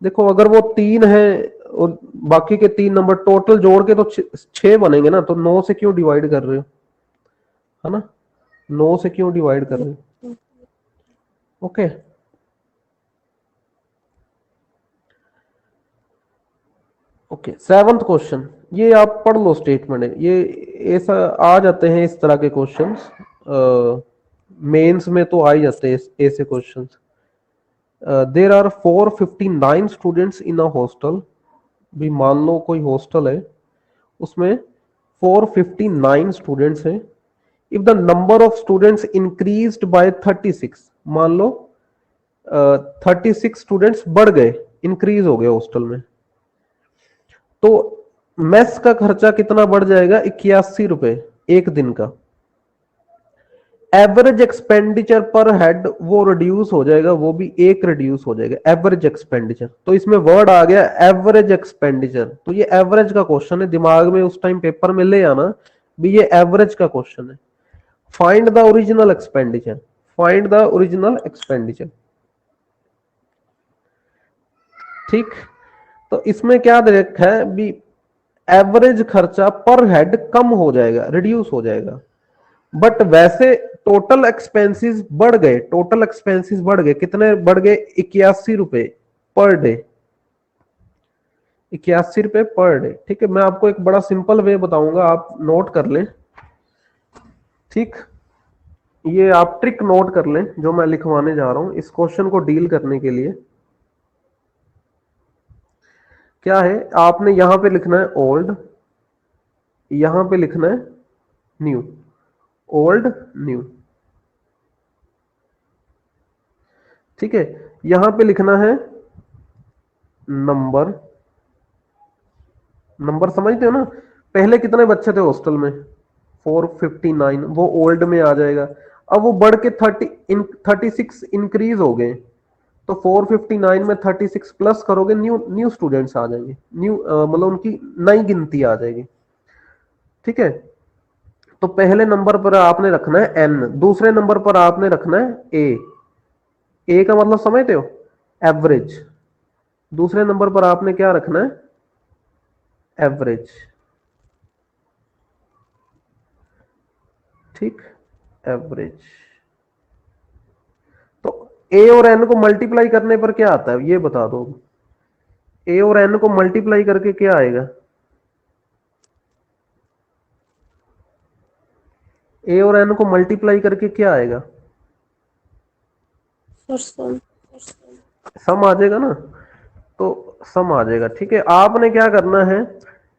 देखो अगर वो 3 है और बाकी के 3 नंबर टोटल जोड़ के तो 6 बनेंगे ना, तो 9 से क्यों डिवाइड कर रहे हो, है ना, 9 से क्यों डिवाइड कर रहे हो, ओके। ओके, 7th क्वेश्चन, ये आप पढ़ लो स्टेटमेंट है, ये ऐसा आ जाते हैं इस तरह के क्वेश्चंस, मेंस में तो आ ही जाते हैं ऐसे questions. There are 459 students in a hostel, भी मान लो कोई हॉस्टल है, उसमें 459 स्टूडेंट्स हैं। If the number of students increased by 36, मान लो 36 स्टूडेंट्स बढ़ गए, इंक्रीज हो गए हॉस्टल में, तो मेस का खर्चा कितना बढ़ जाएगा, 81 रुपए एक दिन का। एवरेज एक्सपेंडिचर पर हेड वो रिड्यूस हो जाएगा, वो भी एक रिड्यूस हो जाएगा, एवरेज एक्सपेंडिचर। तो इसमें वर्ड आ गया एवरेज एक्सपेंडिचर, तो ये एवरेज का क्वेश्चन है, दिमाग में उस टाइम पेपर में ले आना भी, ये एवरेज का क्वेश्चन है। Find the original expenditure, find the original expenditure, ठीक। तो इसमें क्या दे रखा है भी, एवरेज खर्चा पर हेड कम हो जाएगा, रिड्यूस हो जाएगा। बट वैसे टोटल एक्सपेंसेस बढ़ गए, टोटल एक्सपेंसेस बढ़ गए, कितने बढ़ गए? 81 रुपए पर डे, 81 रुपए पर डे। ठीक है, मैं आपको एक बड़ा सिंपल वे बताऊंगा, आप नोट कर लें। ठीक, ये आप ट्रिक नोट कर लें जो मैं लिखवाने जा रहा हूं इस क्वेश्चन को डील करने के लिए। क्या है, आपने यहां पे लिखना है ओल्ड, यहां पे लिखना है न्यू, ओल्ड न्यू। ठीक है, यहां पे लिखना है नंबर, नंबर समझते हो ना? पहले कितने बच्चे थे हॉस्टल में? 459, वो ओल्ड में आ जाएगा। अब वो बढ़ के 36 इंक्रीज हो गए, तो 459 में 36 प्लस करोगे, न्यू न्यू स्टूडेंट्स आ जाएंगे, न्यू मतलब उनकी नई गिनती आ जाएगी। ठीक है, तो पहले नंबर पर आपने रखना है एन, दूसरे नंबर पर आपने रखना है ए का मतलब समझते हो? एवरेज। दूसरे नंबर पर आपने क्या रखना है? एवरेज। ठीक, एवरेज। तो ए और एन को मल्टीप्लाई करने पर क्या आता है ये बता दो। ए और एन को मल्टीप्लाई करके क्या आएगा? ए और एन को मल्टीप्लाई करके क्या आएगा? सम। सम आ जाएगा ना, तो सम आ जाएगा। ठीक है, आपने क्या करना है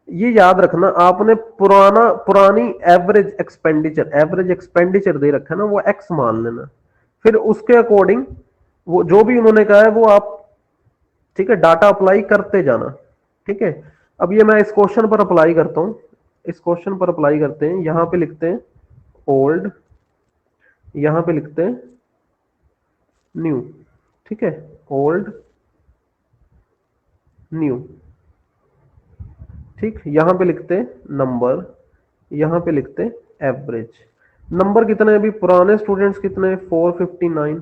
ये याद रखना, आपने पुरानी एवरेज एक्सपेंडिचर दे रखा है ना, वो एक्स मान लेना, फिर उसके अकॉर्डिंग वो जो भी उन्होंने कहा है वो आप, ठीक है, डाटा अप्लाई करते जाना। ठीक है, अब ये मैं इस क्वेश्चन पर अप्लाई करता हूं, इस क्वेश्चन पर अप्लाई करते हैं। यहां पे लिखते हैं ओल्ड, यहां पे लिखते हैं न्यू। ठीक है, ओल्ड न्यू। ठीक, यहां पे लिखते हैं नंबर, यहां पे लिखते हैं एवरेज। नंबर कितने अभी पुराने स्टूडेंट्स कितने? 459।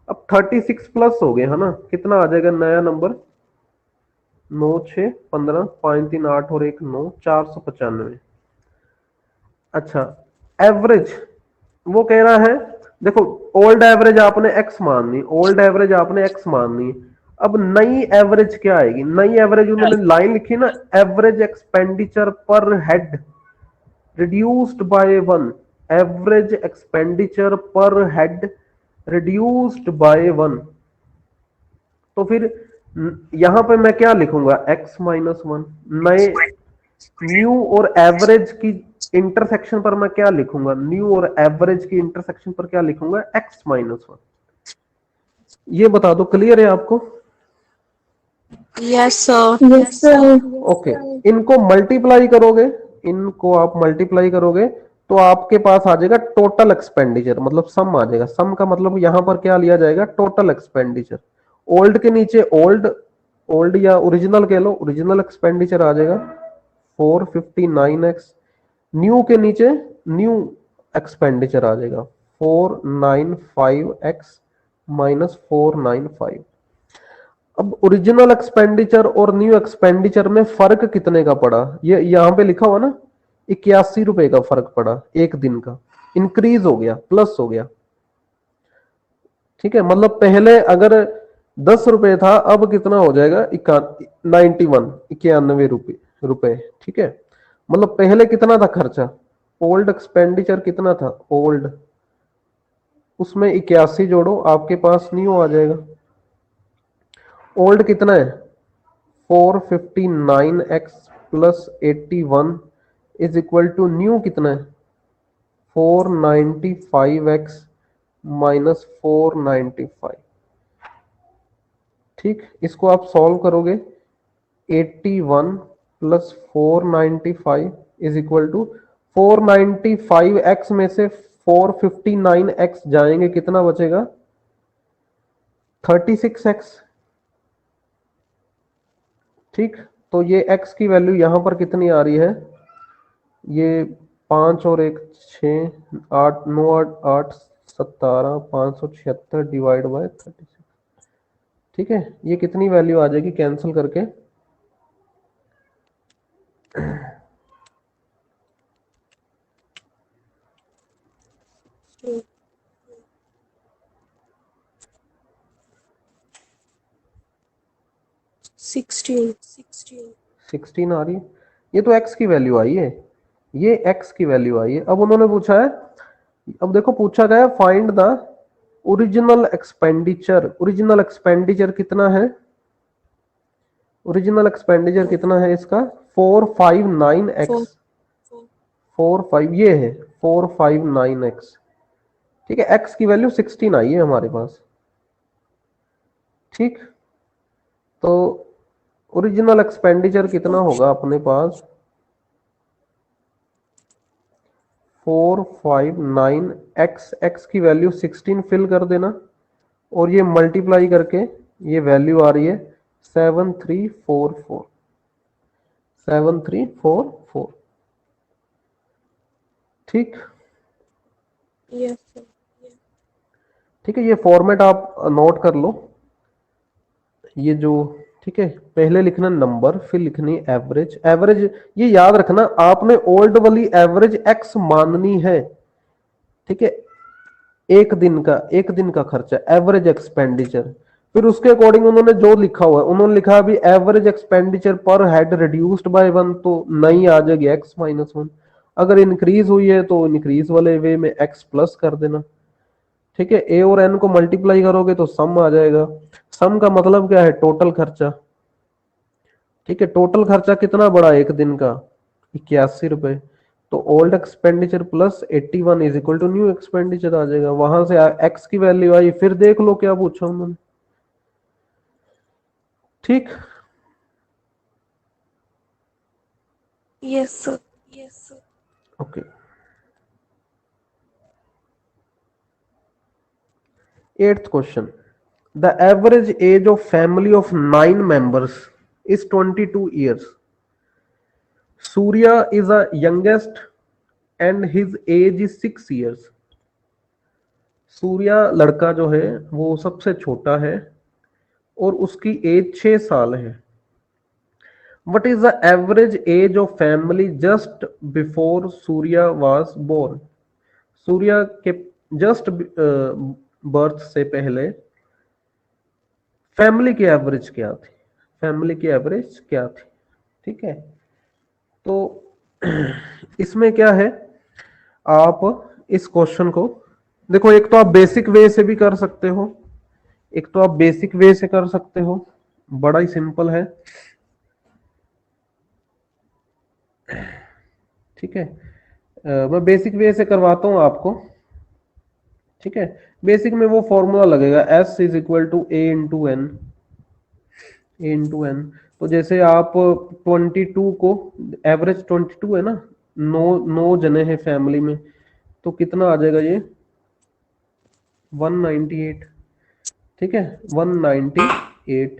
अब 36 प्लस हो गए है ना, कितना आ जाएगा नया नंबर? 9 6 15, 5 3 8 और 1 9, 495। अच्छा, एवरेज वो कह रहा है, देखो ओल्ड एवरेज आपने एक्स माननी, ओल्ड एवरेज आपने एक्स माननी। अब नई एवरेज क्या आएगी? नई एवरेज उन्होंने लाइन लिखी ना, एवरेज एक्सपेंडिचर पर head reduced by 1, average expenditure पर हेड रिड्यूस्ड बाय 1। तो फिर यहां पे मैं क्या लिखूंगा? x minus 1। नए न्यू और एवरेज की इंटरसेक्शन पर मैं क्या लिखूंगा? न्यू और एवरेज की इंटरसेक्शन पर क्या लिखूंगा? x minus 1। ये बता दो, क्लियर है आपको? Yes sir. Yes, sir. Okay, इनको मल्टीप्लाई करोगे, इनको आप मल्टीप्लाई करोगे तो आपके पास आ जाएगा टोटल एक्सपेंडिचर, मतलब सम आ जाएगा। सम का मतलब यहां पर क्या लिया जाएगा? Total expenditure. ओल्ड के नीचे ओल्ड, ओल्ड या ओरिजिनल कह लो, ओरिजिनल एक्सपेंडिचर आ जाएगा 459x। न्यू के नीचे न्यू एक्सपेंडिचर आ जाएगा 495x माइनस 495। अब ओरिजिनल एक्सपेंडिचर और न्यू एक्सपेंडिचर में फर्क कितने का पड़ा? ये यहां पे लिखा हुआ ना, 81 रुपए का फर्क पड़ा, एक दिन का इंक्रीज हो गया, प्लस हो गया। ठीक है, मतलब पहले अगर 10 रुपए था, अब कितना हो जाएगा? 91 रुपए। ठीक है, मतलब पहले कितना था खर्चा? ओल्ड एक्सपेंडिचर कितना था? ओल्ड, उसमें 81 जोड़ो, आपके पास न्यू आ जाएगा। ओल्ड कितना है? 459x plus 81 is equal to new कितना है? 495x minus 495। ठीक, इसको आप सॉल्व करोगे, 81 plus 495 is equal to 495x में से 459x जाएंगे, कितना बचेगा? 36x। ठीक, तो ये x की वैल्यू यहां पर कितनी आ रही है? ये 5 और 1 6 8 9 8 8 17 576 डिवाइड बाय 36। ठीक है, ये कितनी वैल्यू आ जाएगी कैंसिल करके? 16 16 आ रही है। ये तो x की वैल्यू आई है, ये x की वैल्यू आई है। अब उन्होंने पूछा है, अब देखो पूछा गया find the original expenditure. Original expenditure कितना है? ओरिजिनल एक्सपेंडिचर कितना है इसका? 459x। 45 ये है 459x। ठीक है, x की वैल्यू 16 आई है हमारे पास। ठीक, तो ओरिजिनल एक्सपेंडिचर कितना होगा अपने पास? 459x, x की वैल्यू 16 फिल कर देना और ये मल्टीप्लाई करके ये वैल्यू आ रही है 7344। 7344। ठीक, यस सर। ठीक है, ये फॉर्मेट आप नोट कर लो। ये जो, ठीक है, पहले लिखना नंबर, फिर लिखनी एवरेज। एवरेज ये याद रखना आपने, ओल्ड वाली एवरेज एक्स माननी है। ठीक है, एक दिन का खर्चा एवरेज एक्सपेंडिचर। फिर उसके अकॉर्डिंग उन्होंने जो लिखा हुआ है, उन्होंने लिखा अभी एवरेज एक्सपेंडिचर पर हेड रिड्यूस्ड बाय 1, तो नहीं आ जाएगी x-1। अगर इंक्रीज हुई है तो इंक्रीज वाले वे में x प्लस कर देना। ठीक है, ए और एन को मल्टीप्लाई करोगे तो सम आ जाएगा। सम का मतलब क्या है? टोटल खर्चा। ठीक है, टोटल खर्चा कितना बड़ा एक दिन का? 81 रुपए। तो old expenditure plus 81 is equal to new expenditure आ जाएगा। वहां से एक्स की वैल्यू आई, फिर देख लो क्या पूछा उन्होंने। ठीक, yes sir. Okay. 8th question, the average age of family of 9 members is 22 years. Surya is a youngest and his age is 6 years. Surya लड़का जो है वो सबसे छोटा है और उसकी एज 6 साल है। What is the average age of family just before Surya was born? Surya के जस्ट बर्थ से पहले फैमिली की एवरेज क्या थी? फैमिली की एवरेज क्या थी? ठीक है, तो इसमें क्या है, आप इस क्वेश्चन को देखो, एक तो आप बेसिक वे से भी कर सकते हो, एक तो आप बेसिक वे से कर सकते हो, बड़ा ही सिंपल है। ठीक है, मैं बेसिक वे से करवाता हूं आपको। ठीक है, बेसिक में वो फॉर्मूला लगेगा S is equal to A into N. A into N, तो जैसे आप 22 को, एवरेज 22 है ना, 9 जने हैं फैमिली में, तो कितना आ जाएगा ये? 198। ठीक है, 198।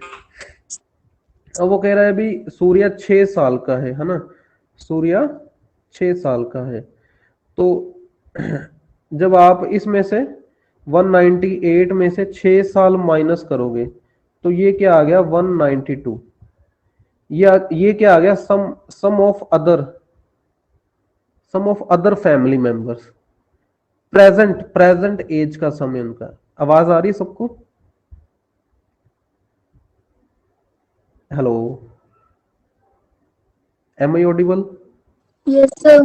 अब वो कह रहा है अभी सूर्या 6 साल का है ना, सूर्या 6 साल का है। तो जब आप इसमें से 198 में से 6 साल माइनस करोगे तो ये क्या आ गया? 192। ये क्या आ गया? Sum of other family members, present age का सम है उनका। आवाज आ रही है सबको? Hello, am I audible? Yes, sir.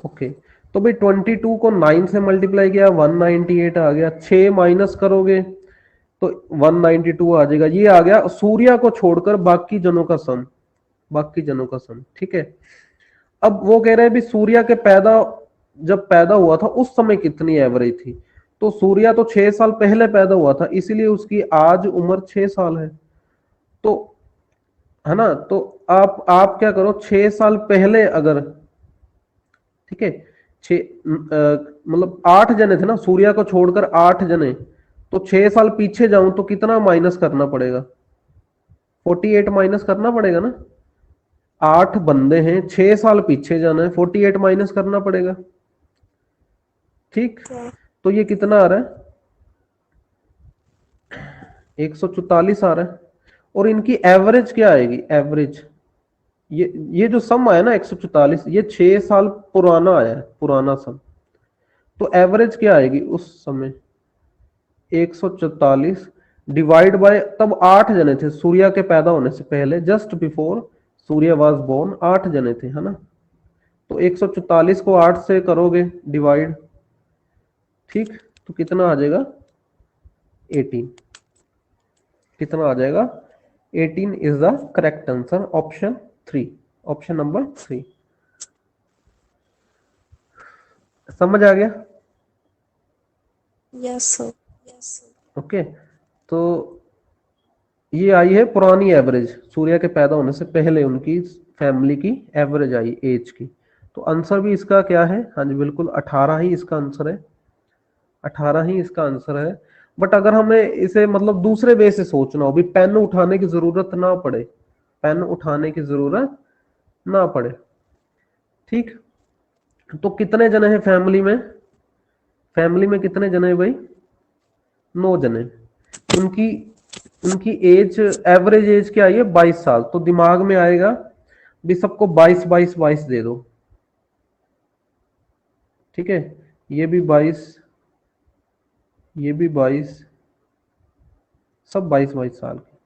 Okay, तो भाई 22 को 9 से मल्टीप्लाई किया, 198 आ गया। 6 माइनस करोगे तो 192 आ जाएगा। ये आ गया सूर्या को छोड़कर बाकी जनों का सम, बाकी जनों का सम। ठीक है, अब वो कह रहे हैं भी सूर्या के जब पैदा हुआ था उस समय कितनी एवरेज थी? तो सूर्या तो 6 साल पहले पैदा हुआ था, इसीलिए उसकी आज उम्र 6 साल है। तो है ना, तो आप क्या करो, 6 साल पहले अगर, ठीक है, मतलब 8 जने थे ना, सूर्या को छोड़कर 8 जने, तो 6 साल पीछे जाऊं तो कितना माइनस करना पड़ेगा? 48 माइनस करना पड़ेगा ना। 8 बंदे हैं, 6 साल पीछे जाना है, 48 माइनस करना पड़ेगा। ठीक, तो ये कितना आ रहा है? 144 आ रहा है। और इनकी एवरेज क्या आएगी? एवरेज ये जो सम आया ना 144, ये 6 साल पुराना आया है, पुराना सम। तो एवरेज क्या आएगी उस समय? 144 डिवाइड बाय, तब 8 जने थे सूर्या के पैदा होने से पहले, just before Surya was born 8 जने थे, है ना। तो 144 को 8 से करोगे डिवाइड, ठीक, तो कितना आ जाएगा? 18। कितना आ जाएगा? 18 is the correct answer, option 3, option number 3। समझ आ गया? Yes, sir. ओके, तो ये आई है पुरानी एवरेज, सूर्य के पैदा होने से पहले उनकी फैमिली की एवरेज आई एज की। तो आंसर भी इसका क्या है? हाँ जी बिल्कुल 18 ही इसका आंसर है, 18 ही इसका आंसर है। बट अगर हमें इसे मतलब दूसरे वे से सोचना हो, भी पेन उठाने की जरूरत ना पड़े, पेन उठाने की जरूरत ना पड़े, ठीक। तो कितने जने हैं फैमिली में? फैमिली में कितने जने हैं भाई? 9 जने। उनकी उनकी एज, एवरेज एज क्या आई है? 22 साल। तो दिमाग में आएगा भी सबको 22 22 22 दे दो, ठीक है। ये भी 22, ये भी 22, सब 22 22 साल के।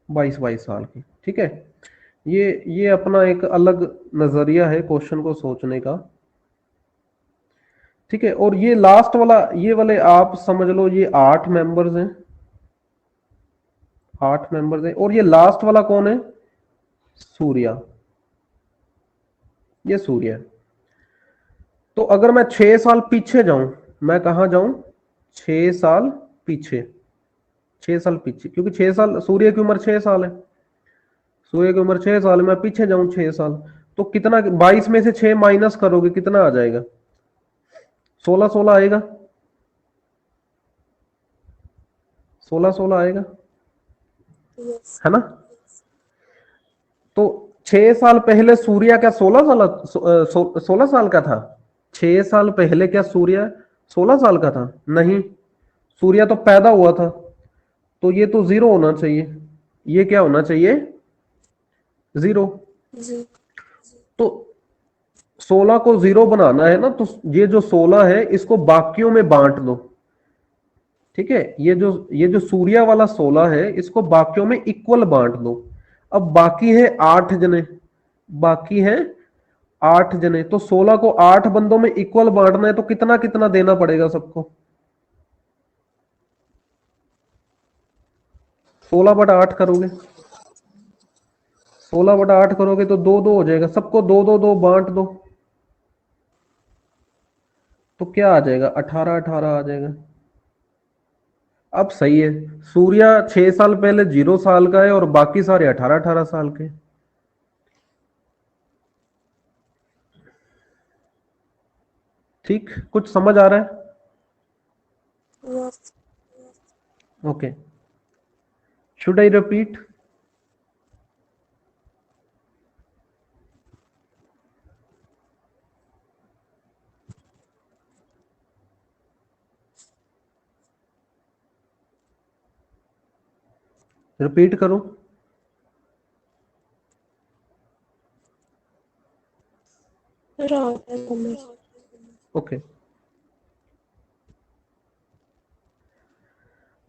बाईस 22 साल की, ठीक है। ये अपना एक अलग नजरिया है क्वेश्चन को सोचने का, ठीक है। और ये लास्ट वाला, ये वाले आप समझ लो ये 8 मेंबर्स हैं, 8 मेंबर्स हैं। और ये लास्ट वाला कौन है? सूर्या, ये सूर्य है। तो अगर मैं 6 साल पीछे जाऊं, मैं कहा जाऊं? 6 साल पीछे, 6 साल पीछे, क्योंकि 6 साल सूर्य की उम्र 6 साल है, सूर्य की उम्र 6 साल है, मैं पीछे जाऊं 6 साल, तो कितना? 22 में से 6 माइनस करोगे कितना आ जाएगा? 16 16 आएगा, 16 16 आएगा, Yes. है ना। तो 6 साल पहले सूर्य क्या 16 साल का था? 6 साल पहले क्या सूर्य 16 साल का था? नहीं, सूर्य तो पैदा हुआ था। तो ये तो 0 होना चाहिए, ये क्या होना चाहिए? 0। जी। तो 16 को 0 बनाना है ना, तो ये जो 16 है इसको बाकियों में बांट दो, ठीक है। ये जो सूर्य वाला 16 है इसको बाकियों में इक्वल बांट दो। अब बाकी है 8 जने, बाकी है 8 जने, तो 16 को 8 बंदों में इक्वल बांटना है, तो कितना कितना देना पड़ेगा सबको? 16/8 करोगे, 16/8 करोगे तो 2 2 हो जाएगा, सबको 2 2 2 बांट दो, तो क्या आ जाएगा? 18 18 आ जाएगा। अब सही है, सूर्य 6 साल पहले 0 साल का है और बाकी सारे 18 18 साल के। ठीक, कुछ समझ आ रहा है? Yes. Okay, should I repeat? Repeat करूं? Wrong comment. Okay,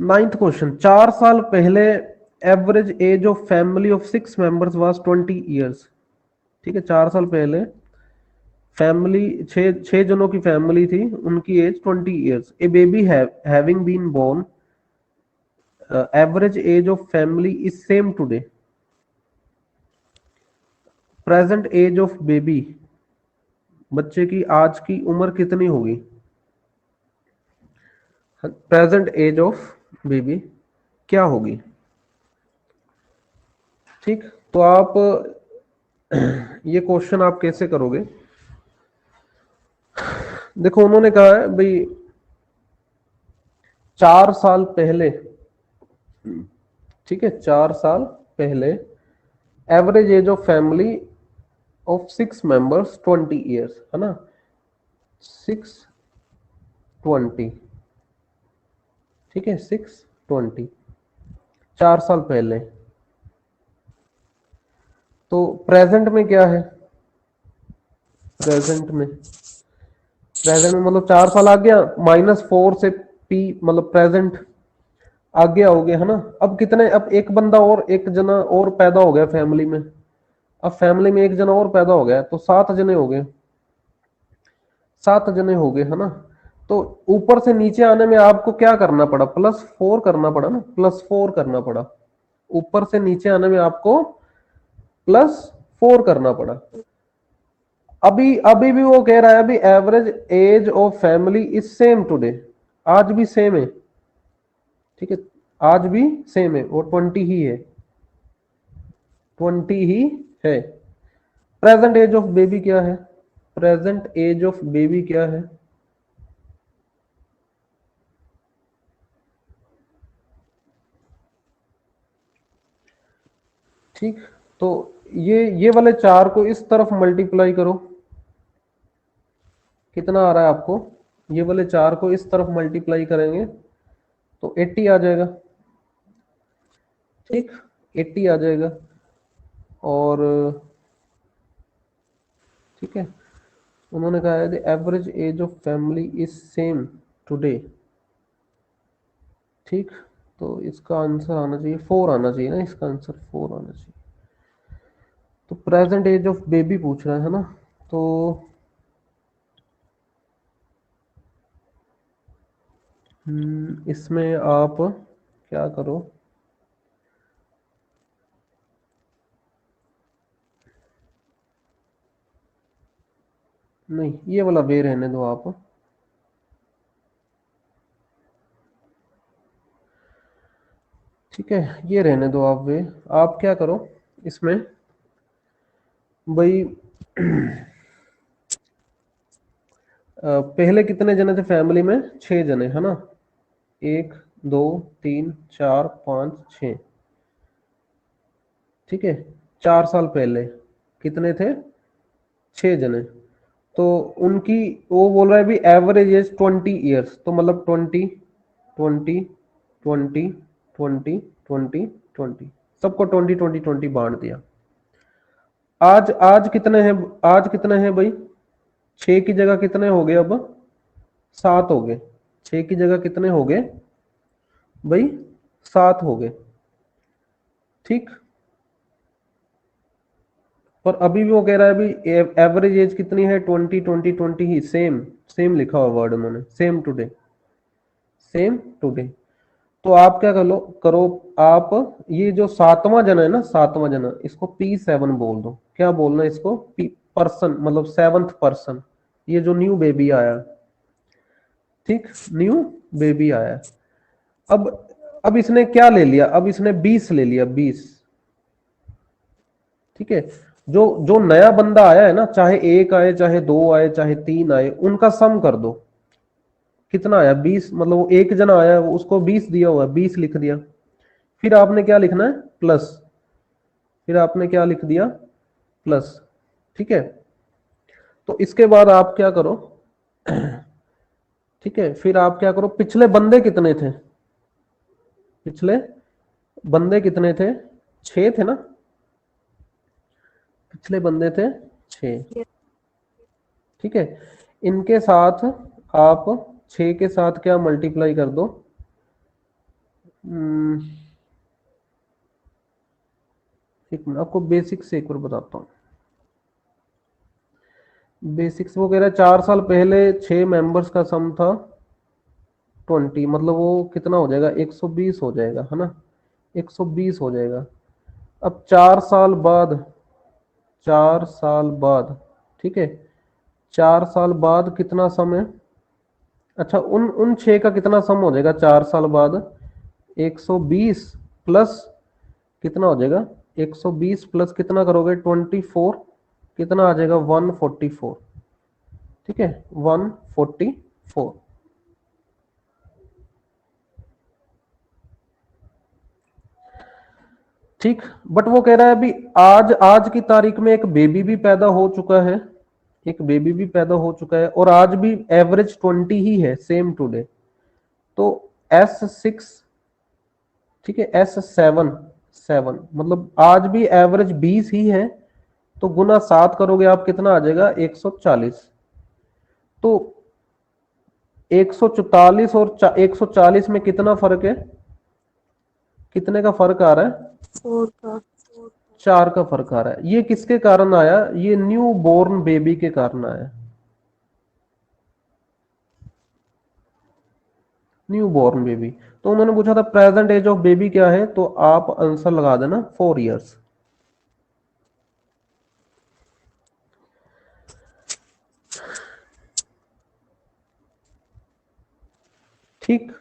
9th question. 4 साल पहले average age of family of 6 members was 20 years, ठीक है। 4 साल पहले फैमिली, 6 जनों की फैमिली थी, उनकी age 20 years. A baby having been born, average age of family is same today. Present age of baby, बच्चे की आज की उम्र कितनी होगी? प्रेजेंट एज ऑफ बेबी क्या होगी? ठीक, तो आप ये क्वेश्चन आप कैसे करोगे? देखो उन्होंने कहा है भाई 4 साल पहले, ठीक है, 4 साल पहले average age of family of 6 members 20 years, है ना। 6 20, ठीक है, 620, 4 साल पहले। तो प्रेजेंट में क्या है, प्रेजेंट में मतलब 4 साल आ गया, -4 से p मतलब प्रेजेंट आगे आओगे, है ना। अब कितने, अब एक बंदा और, एक जना और पैदा हो गया फैमिली में। अब फैमिली में एक जना और पैदा हो गया, तो 7 जने हो गए, 7 जने हो गए, है ना। तो ऊपर से नीचे आने में आपको क्या करना पड़ा, +4 करना पड़ा ना, +4 करना पड़ा। ऊपर से नीचे आने में आपको +4 करना पड़ा। अभी अभी भी वो कह रहा है, अभी average age of family is same today, आज भी सेम है, ठीक है, आज भी सेम है, वो 20 ही है, 20 ही है। प्रेजेंट एज ऑफ बेबी क्या है, प्रेजेंट एज ऑफ बेबी क्या है, ठीक। तो ये वाले 4 को इस तरफ मल्टीप्लाई करो, कितना आ रहा है आपको, ये वाले 4 को इस तरफ मल्टीप्लाई करेंगे तो 80 आ जाएगा, ठीक, 80 आ जाएगा। और ठीक है, उन्होंने कहा है the average age of family is same today, ठीक। तो इसका आंसर आना चाहिए 4 आना चाहिए ना, इसका आंसर 4 आना चाहिए। तो प्रेजेंट एज ऑफ बेबी पूछ रहा है ना, तो इसमें आप क्या करो, नहीं ये वाला वे रहने दो आप, ठीक है, ये रहने दो आप वे। आप क्या करो इसमें भाई, पहले कितने जने थे फैमिली में, 6 जने, है ना, 1 2 3 4 5 6, ठीक है। 4 साल पहले कितने थे, 6 जने। तो उनकी, वो बोल रहा है भी एवरेज एज 20 ईयर्स, तो मतलब 20 20 20 20 20 20, सबको 20 20 20 बांट दिया। आज आज कितने हैं, आज कितने हैं भाई, 6 की जगह कितने हो गए अब, 7 हो गए, 6 की जगह कितने हो गए भाई, 7 हो गए, ठीक। पर अभी भी वो कह रहा है अभी एवरेज एज कितनी है, 20 20 20 ही, सेम सेम लिखा हुआ वर्ड उन्होंने, सेम टुडे, सेम टुडे। तो आप क्या करो आप, ये जो 7वां जना है ना, 7वां जना, इसको P7 बोल दो। क्या बोलना है इसको, पर्सन, मतलब 7th पर्सन, ये जो न्यू बेबी आया, ठीक, न्यू बेबी आया। अब इसने क्या ले लिया, अब इसने 20 ले लिया, 20, ठीक है। जो जो नया बंदा आया है ना, चाहे 1 आए, चाहे 2 आए, चाहे 3 आए, उनका सम कर दो, कितना आया, 20, मतलब वो एक जना आया, उसको 20 दिया हुआ है, 20 लिख दिया। फिर आपने क्या लिखना है, प्लस, फिर आपने क्या लिख दिया, प्लस, ठीक है। तो इसके बाद आप क्या करो, ठीक है, फिर आप क्या करो, पिछले बंदे कितने थे, पिछले बंदे कितने थे, 6 थे ना, पिछले बंदे थे 6, ठीक है। इनके साथ आप 6 के साथ क्या मल्टीप्लाई कर दो, एक मिनट, आपको बेसिक से एक बार बताता हूँ। बेसिक्स वो कह रहा है 4 साल पहले 6 मेंबर्स का सम था 20, मतलब वो कितना हो जाएगा, 120 हो जाएगा, है ना, 120 हो जाएगा। अब 4 साल बाद, 4 साल बाद, ठीक है, 4 साल बाद कितना सम है, अच्छा उन उन 6 का कितना सम हो जाएगा 4 साल बाद, 120 प्लस कितना हो जाएगा, 120 प्लस कितना करोगे 24, कितना आ जाएगा 144, ठीक है, 144, ठीक। बट वो कह रहा है अभी आज आज की तारीख में एक बेबी भी पैदा हो चुका है, एक बेबी भी पैदा हो चुका है, और आज भी एवरेज 20 ही है, सेम टुडे। तो S6, ठीक है, S7 7, मतलब आज भी एवरेज 20 ही है, तो गुना 7 करोगे आप कितना आ जाएगा 140। तो 144 और 140 में कितना फर्क है, कितने का फर्क आ रहा है, 4 का। 4 का फर्क आ रहा है। ये किसके कारण आया, ये न्यू बोर्न बेबी के कारण आया, न्यू बोर्न बेबी। तो उन्होंने पूछा था प्रेजेंट एज ऑफ बेबी क्या है, तो आप आंसर लगा देना 4 इयर्स। ठीक,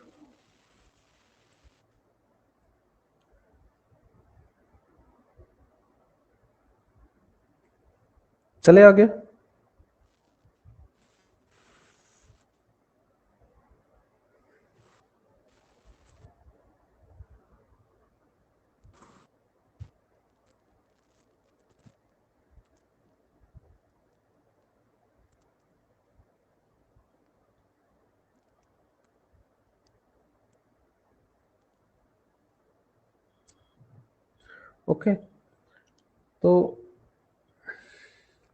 चले आगे। ओके, तो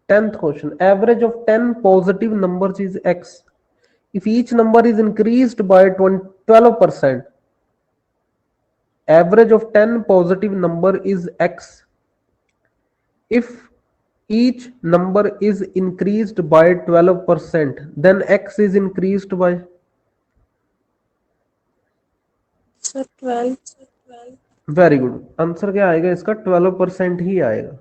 10th question, average of 10 positive numbers is x if each number is increased by 12%. Average of 10 positive number is x if each number is increased by 12%, then x is increased by, sir 12। Very good, answer क्या आएगा इसका 12% ही आएगा।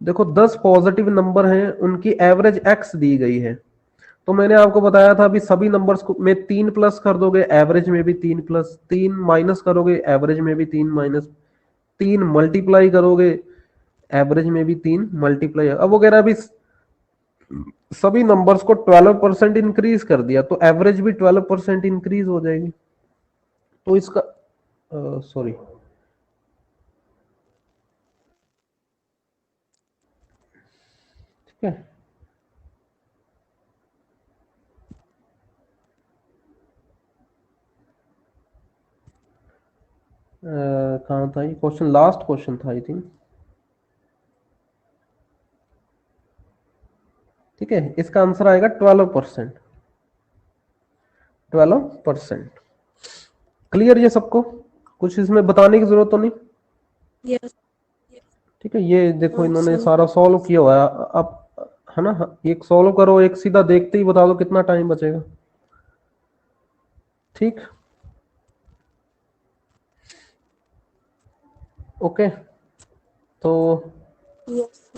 देखो 10 positive number हैं, उनकी average x दी गई है, तो मैंने आपको बताया था अभी सभी नंबर्स को में 3 प्लस कर दोगे, एवरेज में भी 3 प्लस, 3 माइनस करोगे, एवरेज में भी 3 माइनस, 3 मल्टीप्लाई करोगे, एवरेज में भी 3 मल्टीप्लाई। अब वो कह रहा है अभी सभी नंबर्स को 12% इंक्रीज कर दिया, तो एवरेज भी 12% इंक्रीज हो जाएगी। तो इसका सॉरी, ठीक है, कहाँ था ये क्वेश्चन, लास्ट क्वेश्चन था आई थिंक, ठीक है, इसका आंसर आएगा 12%। 12%। क्लियर ये सबको, कुछ इसमें बताने की जरूरत तो नहीं? यस। ठीक है, ये देखो हाँ, इन्होंने सर। सारा सॉल्व किया हुआ है। अब है ना, एक सॉल्व करो, एक सीधा देखते ही बता दो कितना टाइम बचेगा। ठीक, ओके, तो यस।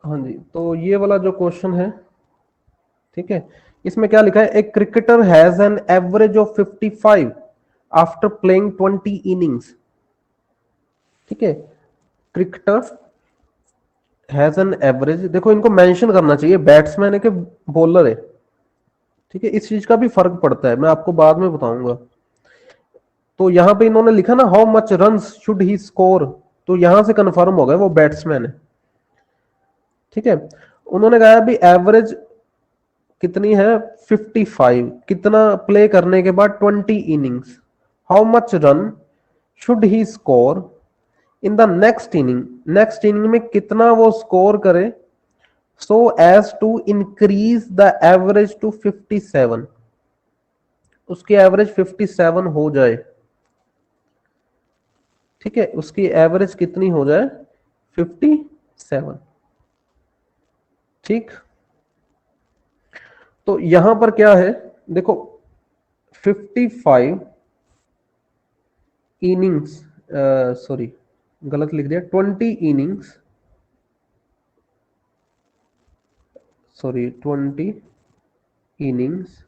हाँ जी, तो ये वाला जो क्वेश्चन है, ठीक है, इसमें क्या लिखा है, a cricketer has an average of 55 after playing 20 innings. ठीक है, क्रिकेटर हैज एन एवरेज, देखो इनको मेंशन करना चाहिए बैट्समैन है कि बॉलर है, ठीक है, इस चीज का भी फर्क पड़ता है, मैं आपको बाद में बताऊंगा। तो यहां पे इन्होंने लिखा ना how much runs should he score, तो यहां से कंफर्म हो गया वो बैट्समैन है। ठीक है, उन्होंने कहा भी एवरेज कितनी है 55, कितना प्ले करने के बाद 20 innings, how much run should he score in the next inning, next inning में कितना वो स्कोर करे, so as to increase the average to 57, उसकी एवरेज 57 हो जाए। ठीक है, उसकी एवरेज कितनी हो जाए 57। ठीक, तो यहां पर क्या है, देखो 55 इनिंग्स, सॉरी गलत लिख दिया, 20 इनिंग्स, सॉरी 20 इनिंग्स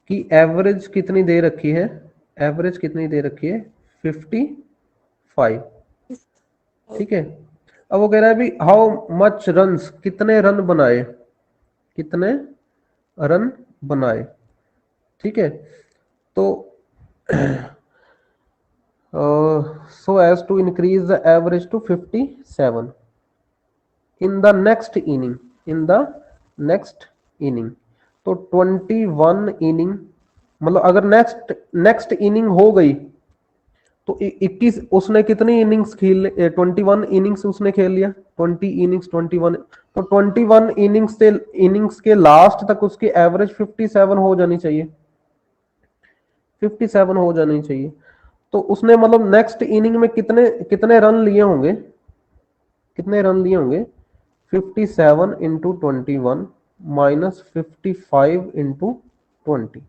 की एवरेज कितनी दे रखी है, एवरेज कितनी दे रखी है 55। ठीक है, अब वो कह रहा है भी हाउ मच रन्स, कितने रन बनाए, कितने रन बनाए। ठीक है, तो so as to increase the average to 57 in the next inning, in the next inning. तो 21 इनिंग, मतलब अगर नेक्स्ट इनिंग हो गई तो 21, उसने कितनी इनिंग्स खेल, 21 इनिंग्स उसने खेल लिया, 20 इनिंग्स 21, तो 21 इनिंग्स के लास्ट तक उसकी एवरेज 57 हो जानी चाहिए, 57 हो जानी चाहिए। तो उसने मतलब नेक्स्ट इनिंग में कितने कितने रन लिए होंगे, कितने रन लिए होंगे, 57 इंटू 21 माइनस 55 इंटू 20,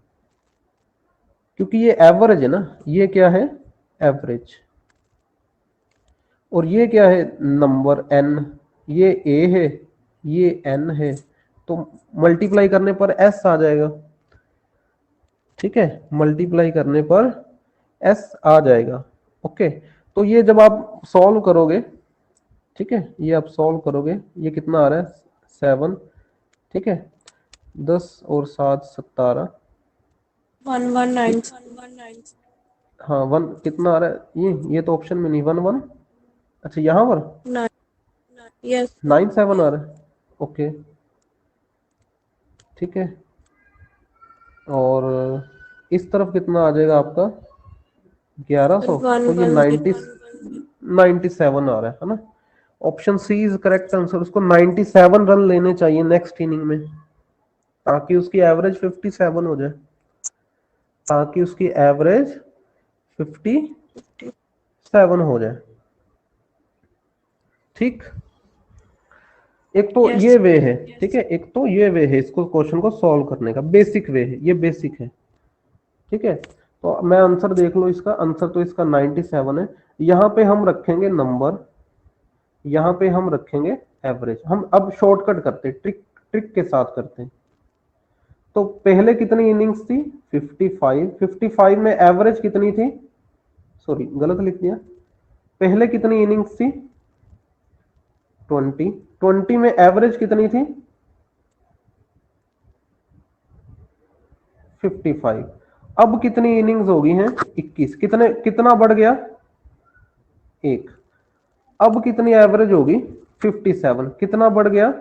क्योंकि ये एवरेज है ना, ये क्या है एवरेज, और ये क्या है नंबर n, ये a है, ये n है, तो मल्टीप्लाई करने पर s आ जाएगा। ठीक है, मल्टीप्लाई करने पर s आ जाएगा। ओके, तो ये जब आप सॉल्व करोगे, ठीक है, ये आप सॉल्व करोगे, ये कितना आ रहा है 7, ठीक है, 10 और 7 17, 1196। हाँ 1 कितना आ रहा है, ये तो ऑप्शन में नहीं, 1 1, अच्छा यहाँ पर यस 97 आ रहा है। ओके, ठीक है, और इस तरफ कितना आ जाएगा आपका 1100, तो ये 97 आ रहा है ना। Option C is correct answer, उसको 97 रन लेने चाहिए नेक्स्ट इनिंग में, ताकि उसकी एवरेज 57 हो जाए, ताकि उसकी एवरेज 57 हो जाए। ठीक, एक तो Yes. ये वे है, ठीक है, एक तो ये वे है इसको क्वेश्चन को सॉल्व करने का, बेसिक वे है, ये बेसिक है। ठीक है, तो मैं आंसर देख लो, इसका आंसर तो इसका 97 है। यहां पे हम रखेंगे नंबर, यहां पे हम रखेंगे एवरेज। हम अब शॉर्टकट करते हैं, ट्रिक ट्रिक के साथ करते हैं। तो पहले कितनी इनिंग्स थी 55, 55 में एवरेज कितनी थी, सॉरी गलत लिख दिया, पहले कितनी इनिंग्स थी 20, 20 में एवरेज कितनी थी 55, अब कितनी इनिंग्स होगी हैं 21, कितना बढ़ गया 1, अब कितनी एवरेज होगी 57, कितना बढ़ गया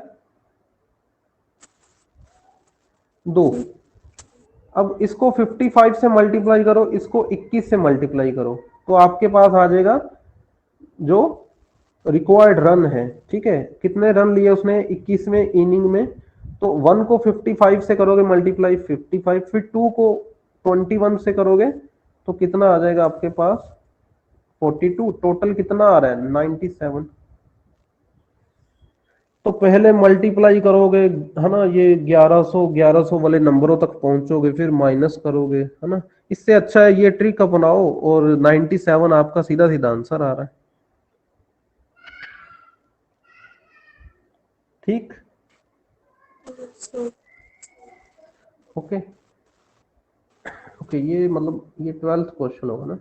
2, अब इसको 55 से मल्टीप्लाई करो, इसको 21 से मल्टीप्लाई करो, तो आपके पास आ जाएगा जो रिक्वायर्ड रन है। ठीक है, कितने रन लिए उसने 21वें इनिंग में, तो 1 को 55 से करोगे मल्टीप्लाई 55, फिर 2 को 21 से करोगे तो कितना आ जाएगा आपके पास 42, टोटल कितना आ रहा है 97। तो पहले मल्टीप्लाई करोगे, है ना, ये 1100 वाले नंबरों तक पहुंचोगे, फिर माइनस करोगे, है ना। इससे अच्छा है ये ट्रिक अपनाओ, और 97 आपका सीधा सीधा आंसर आ रहा है। ठीक, ओके ओके, ये मतलब ये 12th क्वेश्चन होगा ना।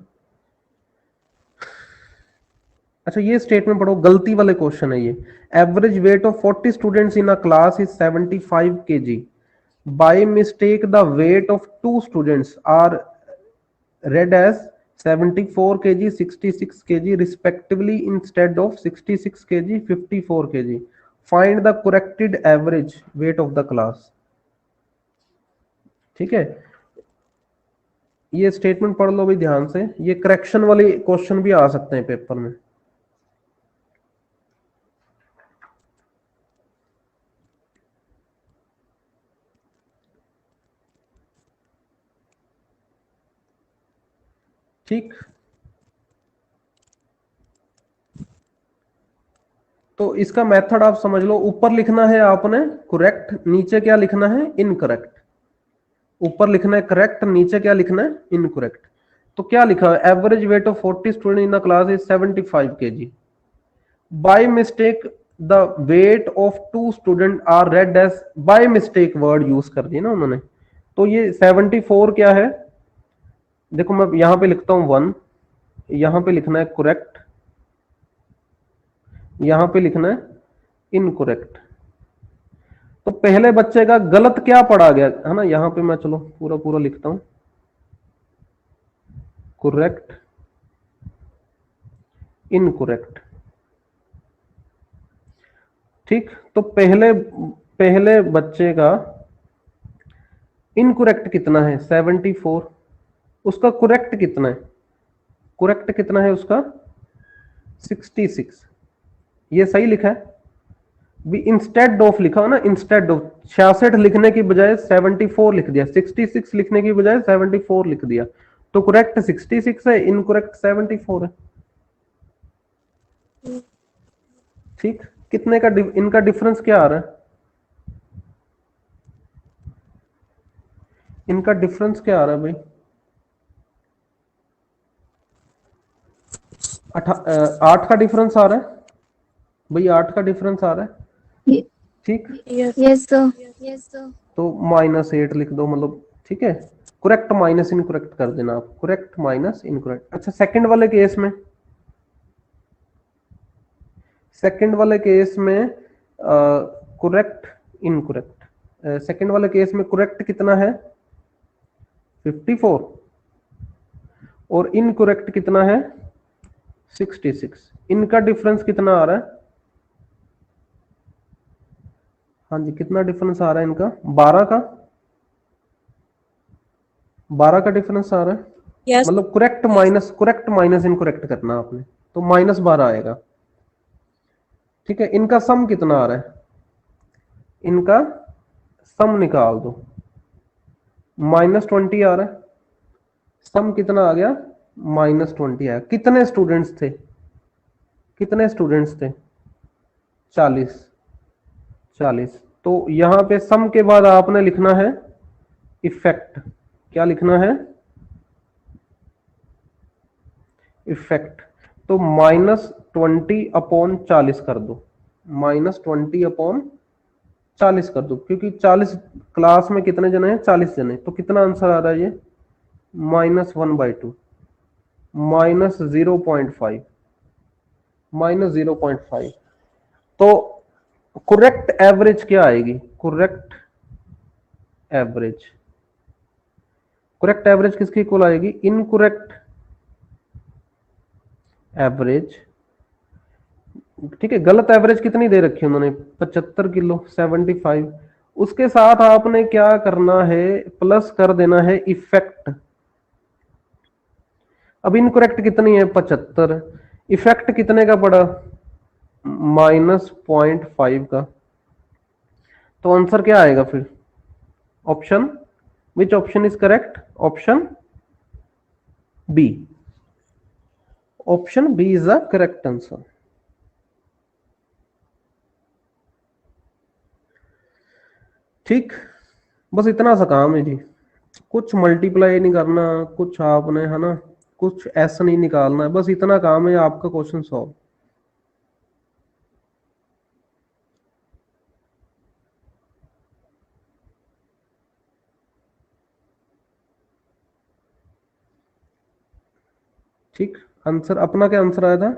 अच्छा, ये स्टेटमेंट पढ़ो, गलती वाले क्वेश्चन है ये। Average weight of 40 students in a class is 75 kg, by mistake the weight of 2 students are read as 74 kg 66 kg respectively instead of 66 kg 54 kg, find the corrected average weight of the class। ठीक है, ये statement पढ़ लो भाई ध्यान से, ये correction वाले question भी आ सकते हैं पेपर में। ठीक, तो इसका मेथड आप समझ लो, ऊपर लिखना है आपने करेक्ट, नीचे क्या लिखना है इनकरेक्ट। ऊपर लिखना है करेक्ट, नीचे क्या लिखना है इनकरेक्ट। तो क्या लिखा है, average weight of 40 student in the class is 75 kg, by mistake the weight of 2 student are read as, by mistake word use कर दिया ना उन्होंने, तो ये 74 क्या है, देखो मैं यहां पे लिखता हूं 1, यहां पे लिखना है करेक्ट, यहां पे लिखना है इनकरेक्ट। तो पहले बच्चे का गलत क्या पढ़ा गया है ना, यहां पे मैं चलो पूरा पूरा लिखता हूं, करेक्ट इनकरेक्ट। ठीक, तो पहले बच्चे का इनकरेक्ट कितना है 74, उसका करेक्ट कितना है, करेक्ट कितना है उसका 66। ये सही लिखा है भी, इंस्टेड ऑफ लिखा हो ना, इंस्टेड ऑफ 66 लिखने की बजाय 74 लिख दिया, 66 लिखने की बजाय 74 लिख दिया, तो करेक्ट 66 है, इनकरेक्ट 74 है। ठीक, कितने का इनका डिफरेंस क्या आ रहा है, इनका डिफरेंस क्या आ रहा है भाई, 8 का डिफरेंस आ रहा है भाई, 8 का डिफरेंस आ रहा है। ठीक, Yes. Yes, sir. Yes, sir. तो -8 लिख दो, मतलब ठीक है, करेक्ट माइनस इनकरेक्ट कर देना आप, करेक्ट माइनस इनकरेक्ट। अच्छा, सेकंड वाले केस में, सेकंड वाले केस में करेक्ट इनकरेक्ट, सेकंड वाले केस में करेक्ट कितना है 54 और इनकरेक्ट कितना है 66, इनका डिफरेंस कितना आ रहा है, हाँ जी कितना डिफरेंस आ रहा है इनका, 12 का, 12 का डिफरेंस आ रहा है। Yes. मतलब करेक्ट माइनस इनकरेक्ट करना आपने, तो -12 आएगा। ठीक है, इनका सम कितना आ रहा है, इनका सम निकाल दो, -20 आ रहा है, सम कितना आ गया -20 आया। कितने स्टूडेंट्स थे, कितने स्टूडेंट्स थे 40, 40। तो यहां पे सम के बाद आपने लिखना है इफेक्ट, क्या लिखना है इफेक्ट, तो -20/40 कर दो, -20/40 कर दो, क्योंकि 40 क्लास में कितने जने हैं 40 जने, तो कितना आंसर आ रहा है ये -1/2, -0.5, -0.5। तो करेक्ट एवरेज क्या आएगी, करेक्ट एवरेज, करेक्ट एवरेज किसकी इक्वल आएगी, इनकरेक्ट एवरेज। ठीक है, गलत एवरेज कितनी दे रखी है उन्होंने 75 किलो 75, उसके साथ आपने क्या करना है प्लस कर देना है इफेक्ट। अब इनकरेक्ट कितनी है 75, इफेक्ट कितने का पड़ा -0.5 का, तो आंसर क्या आएगा फिर, option, which option is correct, option B, option B is the correct answer. ठीक, बस इतना सा काम है जी, कुछ मल्टीप्लाई नहीं करना, कुछ आपने है ना, कुछ ऐसा नहीं निकालना है, बस इतना काम है आपका क्वेश्चन सॉल्व। ठीक, आंसर अपना क्या आंसर आया था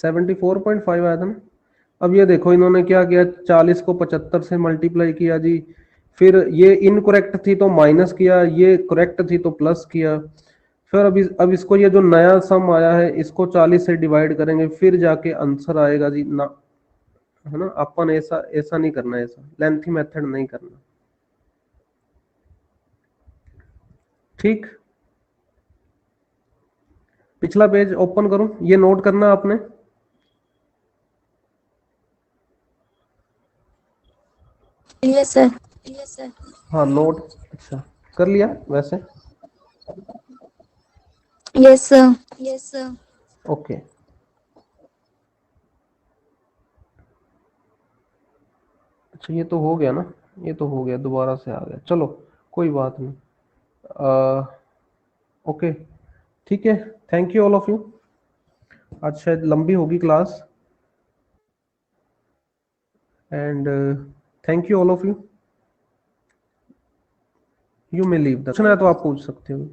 74.5 आया था ना। अब ये देखो इन्होंने क्या किया, 40 को 75 से मल्टीप्लाई किया जी, फिर ये इनकरेक्ट थी तो माइनस किया, ये करेक्ट थी तो प्लस किया, फिर अब इसको ये जो नया सम आया है इसको 40 से डिवाइड करेंगे, फिर जाके आंसर आएगा जी ना, है ना। अपन ऐसा ऐसा नहीं करना, ऐसा लेंथी मेथड नहीं करना। ठीक, पिछला पेज ओपन करूं, ये नोट करना आपने, Yes, sir. Yes, sir. हाँ नोट, अच्छा कर लिया वैसे, Yes, sir. Yes, sir. Okay. अच्छा ये तो हो गया ना, ये तो हो गया, दोबारा से आ गया, चलो कोई बात नहीं। ओके ठीक है, thank you all of you. आज शायद लंबी होगी class, and thank you all of you. You may leave the, है तो आप पूछ सकते हो।